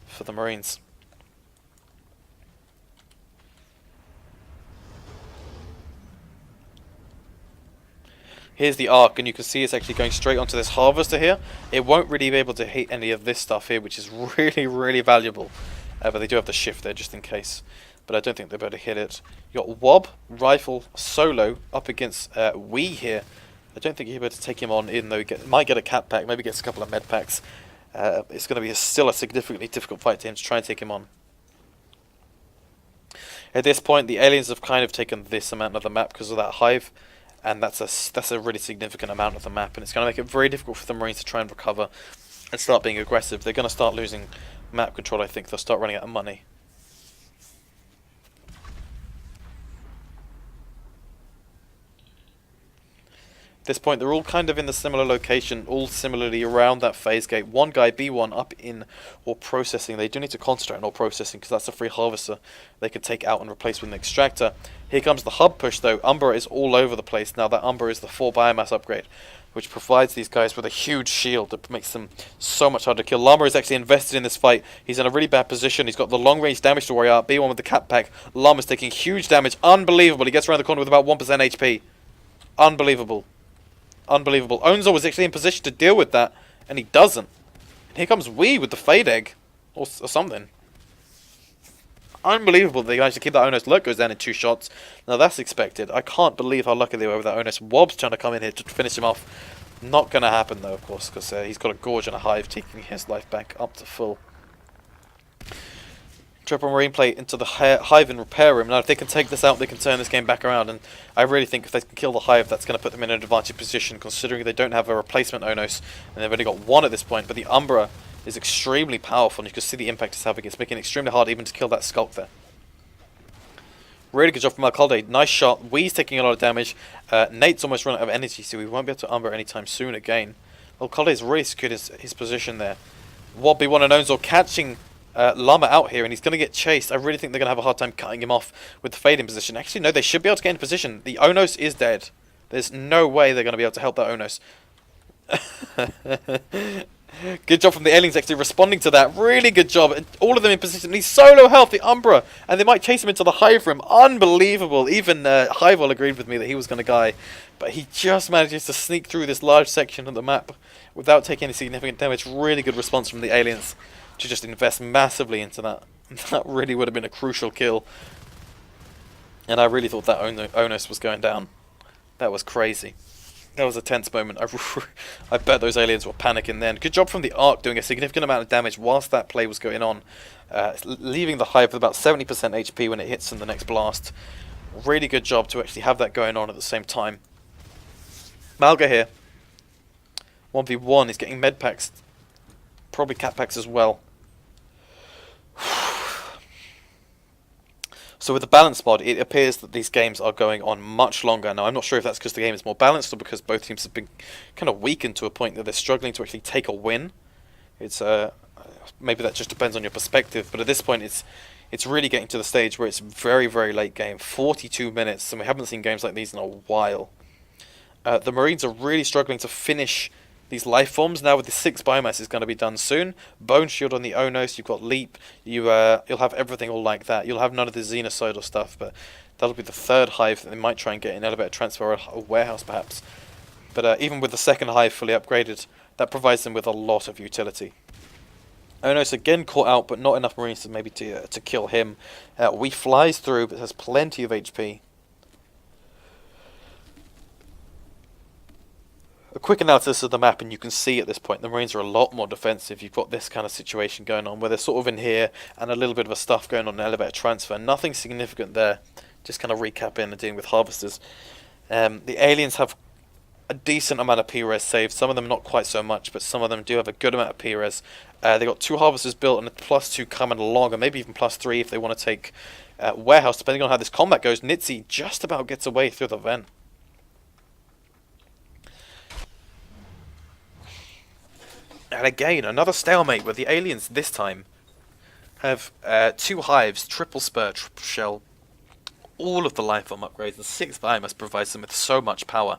A: for the Marines. Here's the Arc, and you can see it's actually going straight onto this Harvester here. It won't really be able to hit any of this stuff here, which is really, really valuable. but they do have the shift there just in case. But I don't think they'll be able to hit it. You got Wob, Rifle, Solo up against Wee here. I don't think he'll be able to take him on, even though he might get a cap pack, maybe gets a couple of med packs. It's going to be still a significantly difficult fight to him to try and take him on. At this point, the aliens have kind of taken this amount of the map because of that hive, and that's a really significant amount of the map, and it's going to make it very difficult for the Marines to try and recover and start being aggressive. They're going to start losing map control, I think. They'll start running out of money. At this point, they're all kind of in the similar location, all similarly around that phase gate. One guy, B1, up in ore processing. They do need to concentrate on ore processing because that's a free harvester they can take out and replace with an extractor. Here comes the hub push though. Umbra is all over the place. Now that Umbra is the 4 biomass upgrade, which provides these guys with a huge shield that makes them so much harder to kill. Llama is actually invested in this fight. He's in a really bad position. He's got the long range damage to worry out. B1 with the cap pack. Llama's taking huge damage. Unbelievable. He gets around the corner with about 1% HP. Unbelievable. Unbelievable. Onzo was actually in position to deal with that, and he doesn't. And here comes Wee with the Fade Egg, or something. Unbelievable that they managed to keep that Onos. Lurk goes down in 2 shots. Now that's expected. I can't believe how lucky they were with that Onos. Wobb's trying to come in here to finish him off. Not going to happen though, of course, because he's got a Gorge and a Hive, taking his life back up to full. Triple Marine plate into the Hive and repair room. Now if they can take this out, they can turn this game back around, and I really think if they can kill the Hive, that's going to put them in an advantage position, considering they don't have a replacement Onos, and they've only got 1 at this point. But the Umbra is extremely powerful, and you can see the impact it's having. It's making it extremely hard even to kill that Skulk there. Really good job from Alcalde. Nice shot. Wee's taking a lot of damage. Nate's almost run out of energy, so we won't be able to Umbra anytime soon again. Alcalde's really secured his position there. Wobbly one and Onzo catching Llama out here, and he's going to get chased. I really think they're going to have a hard time cutting him off with the fade in position. Actually, no, they should be able to get into position. The Onos is dead. There's no way they're going to be able to help that Onos. Good job from the aliens actually responding to that. Really good job. And all of them in position. He's solo health, the Umbra, and they might chase him into the Hive room. Unbelievable. Even Highwall agreed with me that he was going to die, but he just manages to sneak through this large section of the map without taking any significant damage. Really good response from the aliens to just invest massively into that. That really would have been a crucial kill. And I really thought that Onos was going down. That was crazy. That was a tense moment. I bet those aliens were panicking then. Good job from the Ark doing a significant amount of damage whilst that play was going on. Leaving the Hive with about 70% HP when it hits in the next blast. Really good job to actually have that going on at the same time. Malga here. 1v1. He's getting med packs. Probably cat packs as well. So with the balanced mod, it appears that these games are going on much longer. Now, I'm not sure if that's because the game is more balanced or because both teams have been kind of weakened to a point that they're struggling to actually take a win. It's maybe that just depends on your perspective, but at this point, it's really getting to the stage where it's very, very late game, 42 minutes, and we haven't seen games like these in a while. The Marines are really struggling to finish these life forms. Now with the 6 biomass is going to be done soon. Bone Shield on the Onos, you've got Leap, you'll have everything all like that. You'll have none of the Xenocidal stuff, but that'll be the 3rd Hive that they might try and get in Elevator Transfer or a warehouse perhaps. But even with the 2nd Hive fully upgraded, that provides them with a lot of utility. Onos again caught out, but not enough Marines to maybe to kill him. We flies through, but has plenty of HP. A quick analysis of the map, and you can see at this point the Marines are a lot more defensive. You've got this kind of situation going on where they're sort of in here and a little bit of a stuff going on in Elevator Transfer. Nothing significant there. Just kind of recapping and dealing with harvesters. The aliens have a decent amount of P-res saved. Some of them not quite so much, but some of them do have a good amount of P-res. They got 2 harvesters built and a +2 coming along, and maybe even +3 if they want to take warehouse, depending on how this combat goes. Nitzy just about gets away through the vent. And again, another stalemate where the aliens this time have 2 hives, triple spur, triple shell, all of the life form upgrades, and 6 biomass provides them with so much power.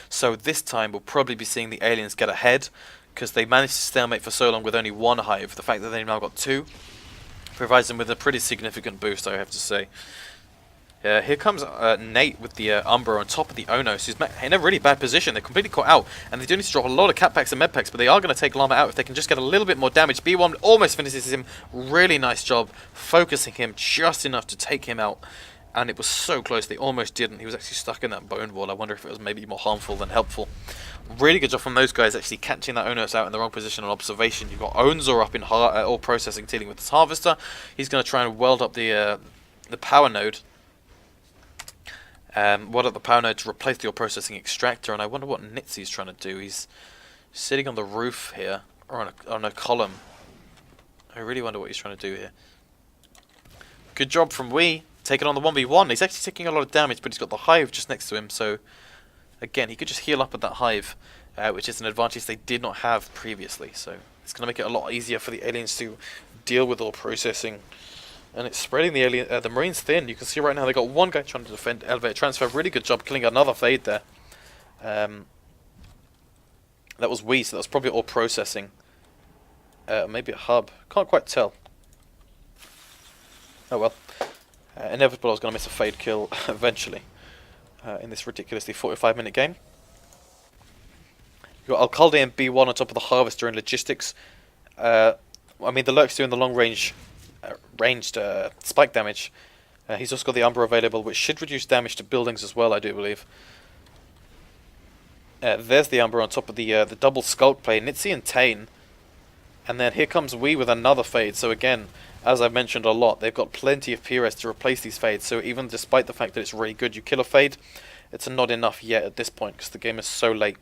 A: So this time we'll probably be seeing the aliens get ahead because they managed to stalemate for so long with only 1 hive. The fact that they've now got 2 provides them with a pretty significant boost, I have to say. Here comes Nate with the Umbra on top of the Onos, who's in a really bad position. They're completely caught out, and they do need to drop a lot of cat packs and med packs, but they are going to take Llama out if they can just get a little bit more damage. B1 almost finishes him. Really nice job focusing him just enough to take him out, and it was so close they almost didn't. He was actually stuck in that bone wall. I wonder if it was maybe more harmful than helpful. Really good job from those guys actually catching that Onos out in the wrong position on observation. You've got Onzor up in all processing, dealing with this Harvester. He's going to try and weld up the power node. What at the power node to replace the all processing extractor, and I wonder what Nitsy's trying to do. He's sitting on the roof here, or on a column. I really wonder what he's trying to do here. Good job from Wee, taking on the 1v1. He's actually taking a lot of damage, but he's got the hive just next to him, so again, he could just heal up at that hive, which is an advantage they did not have previously, so it's going to make it a lot easier for the aliens to deal with all processing. And it's spreading the Marines thin. You can see right now they got one guy trying to defend elevator transfer. Really good job killing another Fade there. That was Wee, so that was probably all processing. Maybe a hub. Can't quite tell. Oh well. Inevitable I was going to miss a Fade kill eventually. In this ridiculously 45-minute game. You've got Alcalde and B1 on top of the Harvester in logistics. I mean, the Lurk's doing the long range ranged spike damage. He's also got the Umbra available, which should reduce damage to buildings as well, I do believe. There's the Umbra on top of the double Skulk play, Nitzy and Tane. And then here comes Wee with another Fade. So again, as I've mentioned a lot, they've got plenty of P-Res to replace these Fades. So even despite the fact that it's really good, you kill a Fade, it's not enough yet at this point because the game is so late.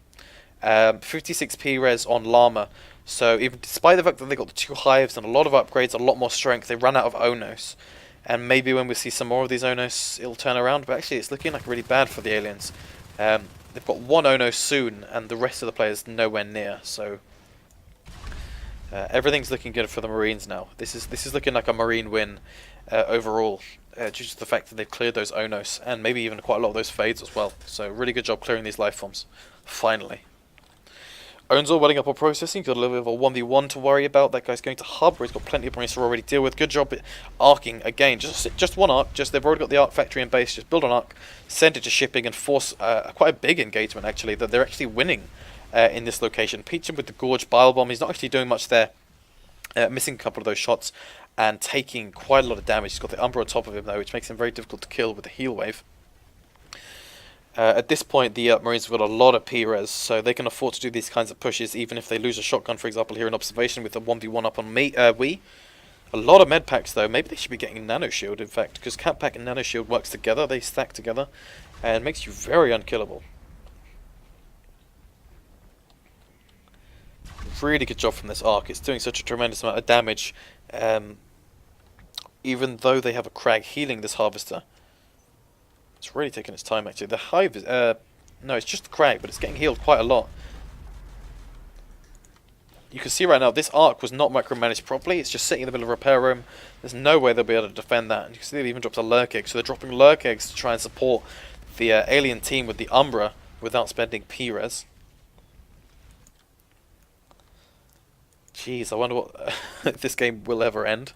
A: 56 P-Res on Llama. So even despite the fact that they got the 2 hives and a lot of upgrades, a lot more strength, they ran out of Onos. And maybe when we see some more of these Onos, it'll turn around. But actually, it's looking like really bad for the aliens. They've got 1 Onos soon, and the rest of the players nowhere near. So everything's looking good for the Marines now. This is looking like a Marine win overall, due to the fact that they've cleared those Onos and maybe even quite a lot of those Fades as well. So really good job clearing these life forms. Finally. Onzor welding up or processing. Got a little bit of a 1v1 to worry about. That guy's going to hub, where he's got plenty of Marines to already deal with. Good job arcing again. Just one arc. They've already got the arc factory in base. Just build an arc, send it to shipping, and force quite a big engagement actually. That they're actually winning in this location. Peacham with the Gorge Bile Bomb. He's not actually doing much there. Missing a couple of those shots and taking quite a lot of damage. He's got the Umbra on top of him though, which makes him very difficult to kill with the heal wave. At this point, the Marines have got a lot of P-Res, so they can afford to do these kinds of pushes, even if they lose a shotgun, for example, here in observation with a 1v1 up on Wee. A lot of med packs, though. Maybe they should be getting Nano Shield, in fact, because Cat Pack and Nano Shield works together. They stack together, and it makes you very unkillable. Really good job from this arc. It's doing such a tremendous amount of damage, even though they have a Crag healing this Harvester. It's really taking its time, actually. The hive is... no, it's just the Crag, but it's getting healed quite a lot. You can see right now, this arc was not micromanaged properly. It's just sitting in the middle of a repair room. There's no way they'll be able to defend that. And you can see they even dropped a Lurk Egg. So they're dropping Lurk Eggs to try and support the alien team with the Umbra without spending P-Res. Jeez, I wonder what if this game will ever end.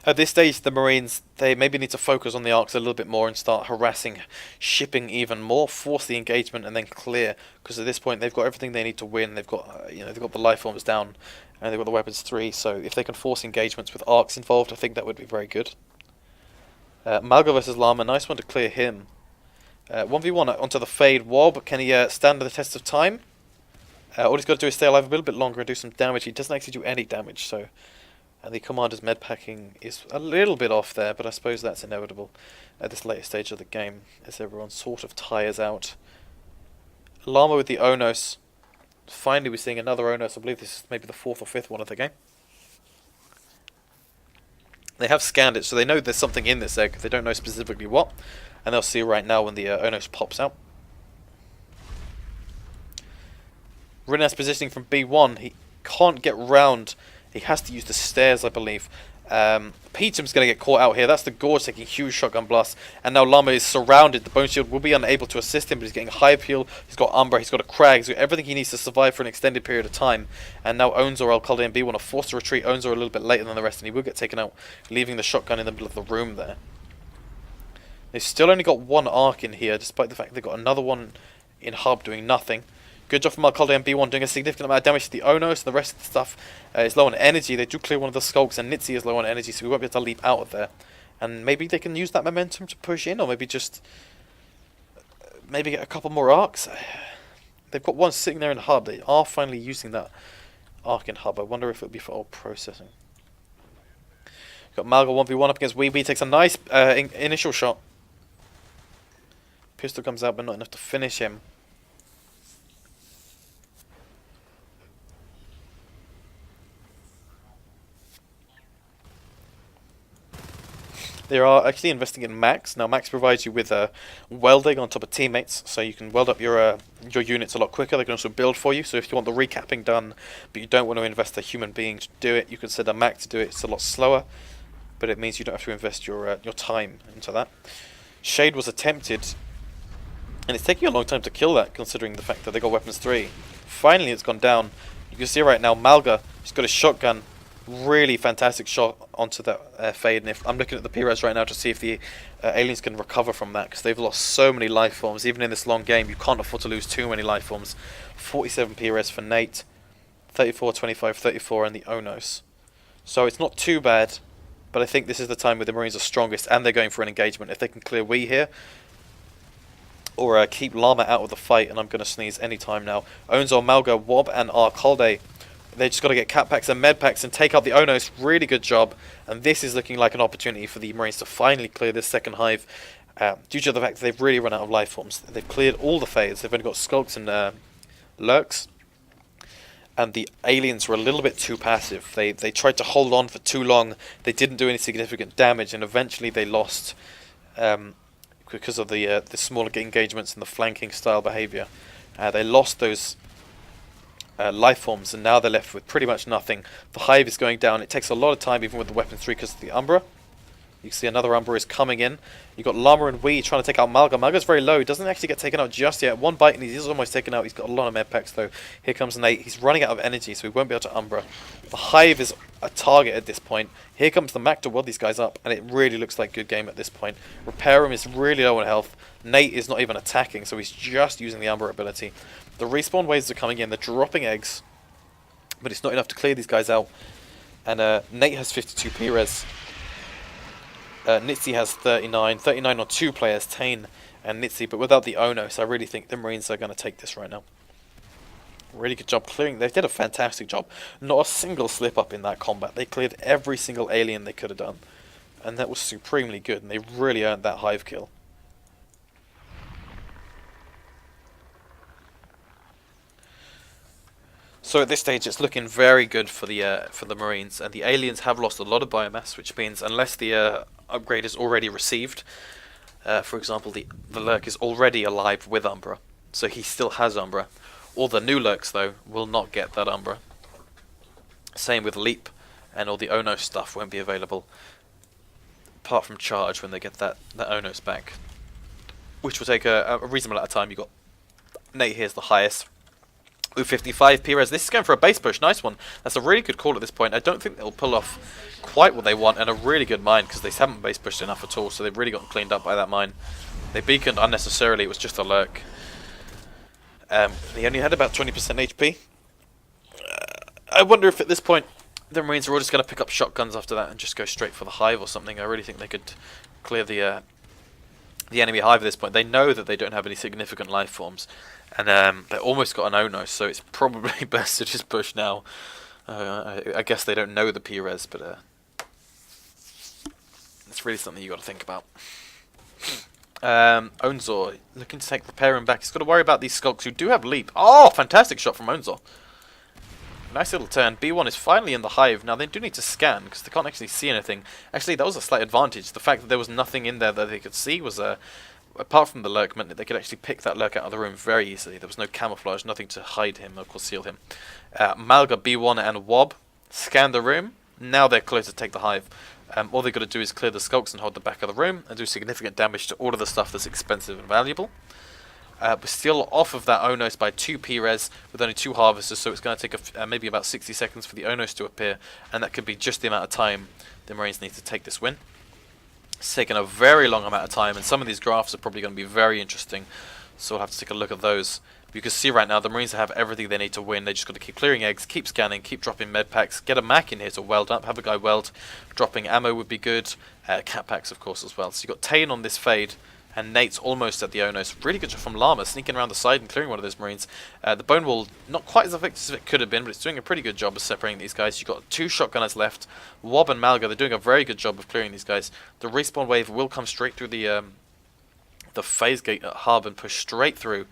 A: At this stage, the Marines, they maybe need to focus on the arcs a little bit more and start harassing shipping even more, force the engagement, and then clear. Because at this point, they've got everything they need to win. They've got, they've got the life forms down, and they've got the weapons 3. So if they can force engagements with arcs involved, I think that would be very good. Malgo versus Llama, nice one to clear him. 1v1 onto the Fade Wob. Can he stand the test of time? All he's got to do is stay alive a little bit longer and do some damage. He doesn't actually do any damage, so... And the Commander's med packing is a little bit off there, but I suppose that's inevitable at this later stage of the game, as everyone sort of tires out. Llama with the Onos. Finally we're seeing another Onos. I believe this is maybe the 4th or 5th one of the game. They have scanned it, so they know there's something in this egg. They don't know specifically what. And they'll see right now when the Onos pops out. Rinas positioning from B1. He can't get round. He has to use the stairs, I believe. Peacham's going to get caught out here. That's the Gorge taking huge shotgun blasts. And now Llama is surrounded. The Bone Shield will be unable to assist him, but he's getting high appeal. He's got Umbra, he's got a Crag, he's got everything he needs to survive for an extended period of time. And now Onzor, Alcalde and B want to force to retreat. Onzor a little bit later than the rest, and he will get taken out, leaving the shotgun in the middle of the room there. They've still only got one arc in here, despite the fact they've got another one in hub doing nothing. Good job from Alcalde and B1 doing a significant amount of damage to the Onos, and the rest of the stuff is low on energy. They do clear one of the Skulks, and Nitsi is low on energy, so we won't be able to leap out of there. And maybe they can use that momentum to push in, or maybe just maybe get a couple more arcs. They've got one sitting there in hub. They are finally using that arc in hub. I wonder if it'll be for old processing. Got Malga 1v1 up against Wee. Takes a nice initial shot. Pistol comes out, but not enough to finish him. They are actually investing in Max. Now Max provides you with welding on top of teammates, so you can weld up your units a lot quicker. They can also build for you, so if you want the recapping done, but you don't want to invest a human being to do it, you can send a Max to do it. It's a lot slower, but it means you don't have to invest your time into that. Shade was attempted, and it's taking a long time to kill that, considering the fact that they got weapons 3. Finally, it's gone down. You can see right now, Malga, he's got a shotgun. Really fantastic shot onto that fade, and if I'm looking at the P-res right now to see if the aliens can recover from that, because they've lost so many life forms. Even in this long game, you can't afford to lose too many life forms. 47 P-res for Nate, 34, 25, 34 and the Onos. So it's not too bad, but I think this is the time where the Marines are strongest, and they're going for an engagement. If they can clear Wee here, or keep Llama out of the fight, and I'm going to sneeze any time now. Onzor, Malga, Wob and Alcalde. They just got to get cat packs and med packs and take out the Onos. Really good job. And this is looking like an opportunity for the Marines to finally clear this second hive. Due to the fact that they've really run out of life forms. They've cleared all the fades. They've only got Skulks and Lurks. And the aliens were a little bit too passive. They tried to hold on for too long. They didn't do any significant damage. And eventually they lost because of the smaller engagements and the flanking style behavior. They lost those life forms, and now they're left with pretty much nothing. The hive is going down. It takes a lot of time, even with the weapon 3, because of the Umbra. You can see another Umbra is coming in. You've got Llama and Wee trying to take out Malga. Malga's very low. He doesn't actually get taken out just yet. One bite and he's almost taken out. He's got a lot of med packs though. Here comes Nate. He's running out of energy, so he won't be able to Umbra. The hive is a target at this point. Here comes the Mac to weld these guys up, and it really looks like a good game at this point. Repair him is really low on health. Nate is not even attacking, so he's just using the Umbra ability. The respawn waves are coming in. They're dropping eggs, but it's not enough to clear these guys out. And Nate has 52 P-res. Nitsi has 39 on 2 players, Tane and Nitsi, but without the Ono, so I really think the Marines are going to take this right now. Really good job clearing. They did a fantastic job. Not a single slip up in that combat. They cleared every single alien they could have done, and that was supremely good, and they really earned that hive kill. So at this stage, it's looking very good for the Marines, and the aliens have lost a lot of biomass, which means unless the upgrade is already received, for example, the Lurk is already alive with Umbra, so he still has Umbra. All the new Lurks, though, will not get that Umbra. Same with Leap, and all the Ono stuff won't be available, apart from Charge when they get that Onos back, which will take a reasonable amount of time. You got Nate here's the highest. With 55 P-res. This is going for a base push. Nice one. That's a really good call at this point. I don't think they'll pull off quite what they want, and a really good mine, because they haven't base pushed enough at all, so they've really gotten cleaned up by that mine. They beaconed unnecessarily. It was just a lurk. They only had about 20% HP. I wonder if at this point the Marines are all just going to pick up shotguns after that and just go straight for the hive or something. I really think they could clear the enemy hive at this point. They know that they don't have any significant life forms. And they almost got an Ono, so it's probably best to just push now. I guess they don't know the P-res, but it's really something you got to think about. Onzor, looking to take Repair him back. He's got to worry about these Skulks who do have Leap. Oh, fantastic shot from Onzor. Nice little turn. B1 is finally in the hive. Now they do need to scan, because they can't actually see anything. Actually, that was a slight advantage. The fact that there was nothing in there that they could see was apart from the Lurk, meant that they could actually pick that Lurk out of the room very easily. There was no camouflage, nothing to hide him or conceal him. Malga, B1 and Wob scan the room. Now they're clear to take the hive. All they've got to do is clear the skulks and hold the back of the room and do significant damage to all of the stuff that's expensive and valuable. We're still off of that Onos by 2 P-res with only 2 harvesters, so it's going to take maybe about 60 seconds for the Onos to appear, and that could be just the amount of time the Marines need to take this win. It's taken a very long amount of time, and some of these graphs are probably going to be very interesting, so we'll have to take a look at those. You can see right now the Marines have everything they need to win. They just got to keep clearing eggs, keep scanning, keep dropping med packs, get a Mac in here to weld up, have a guy weld. Dropping ammo would be good. Cat packs, of course, as well. So you've got Tane on this fade, and Nate's almost at the Onos. Really good job from Llama, sneaking around the side and clearing one of those Marines. The Bone Wall, not quite as effective as it could have been, but it's doing a pretty good job of separating these guys. You've got 2 shotgunners left. Wob and Malga, they're doing a very good job of clearing these guys. The respawn wave will come straight through the phase gate at Hub and push straight through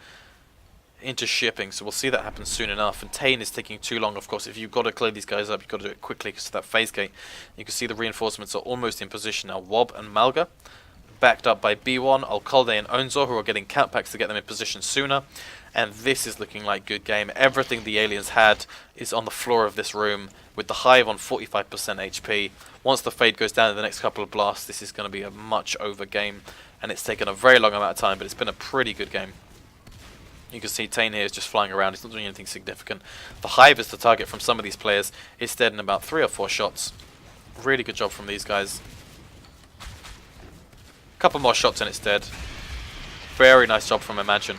A: into shipping, so we'll see that happen soon enough. And Tane is taking too long, of course. If you've got to clear these guys up, you've got to do it quickly because of that phase gate. You can see the reinforcements are almost in position now. Wob and Malga, backed up by B1, Alcalde and Onzor, who are getting camp packs to get them in position sooner. And this is looking like good game. Everything the aliens had is on the floor of this room, with the hive on 45% HP. Once the fade goes down in the next couple of blasts, this is going to be a much over game. And it's taken a very long amount of time, but it's been a pretty good game. You can see Tane here is just flying around. He's not doing anything significant. The hive is the target from some of these players. It's dead in about 3 or 4 shots. Really good job from these guys. Couple more shots and it's dead. Very nice job from iMAGINE.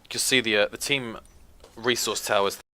A: You can see the team resource towers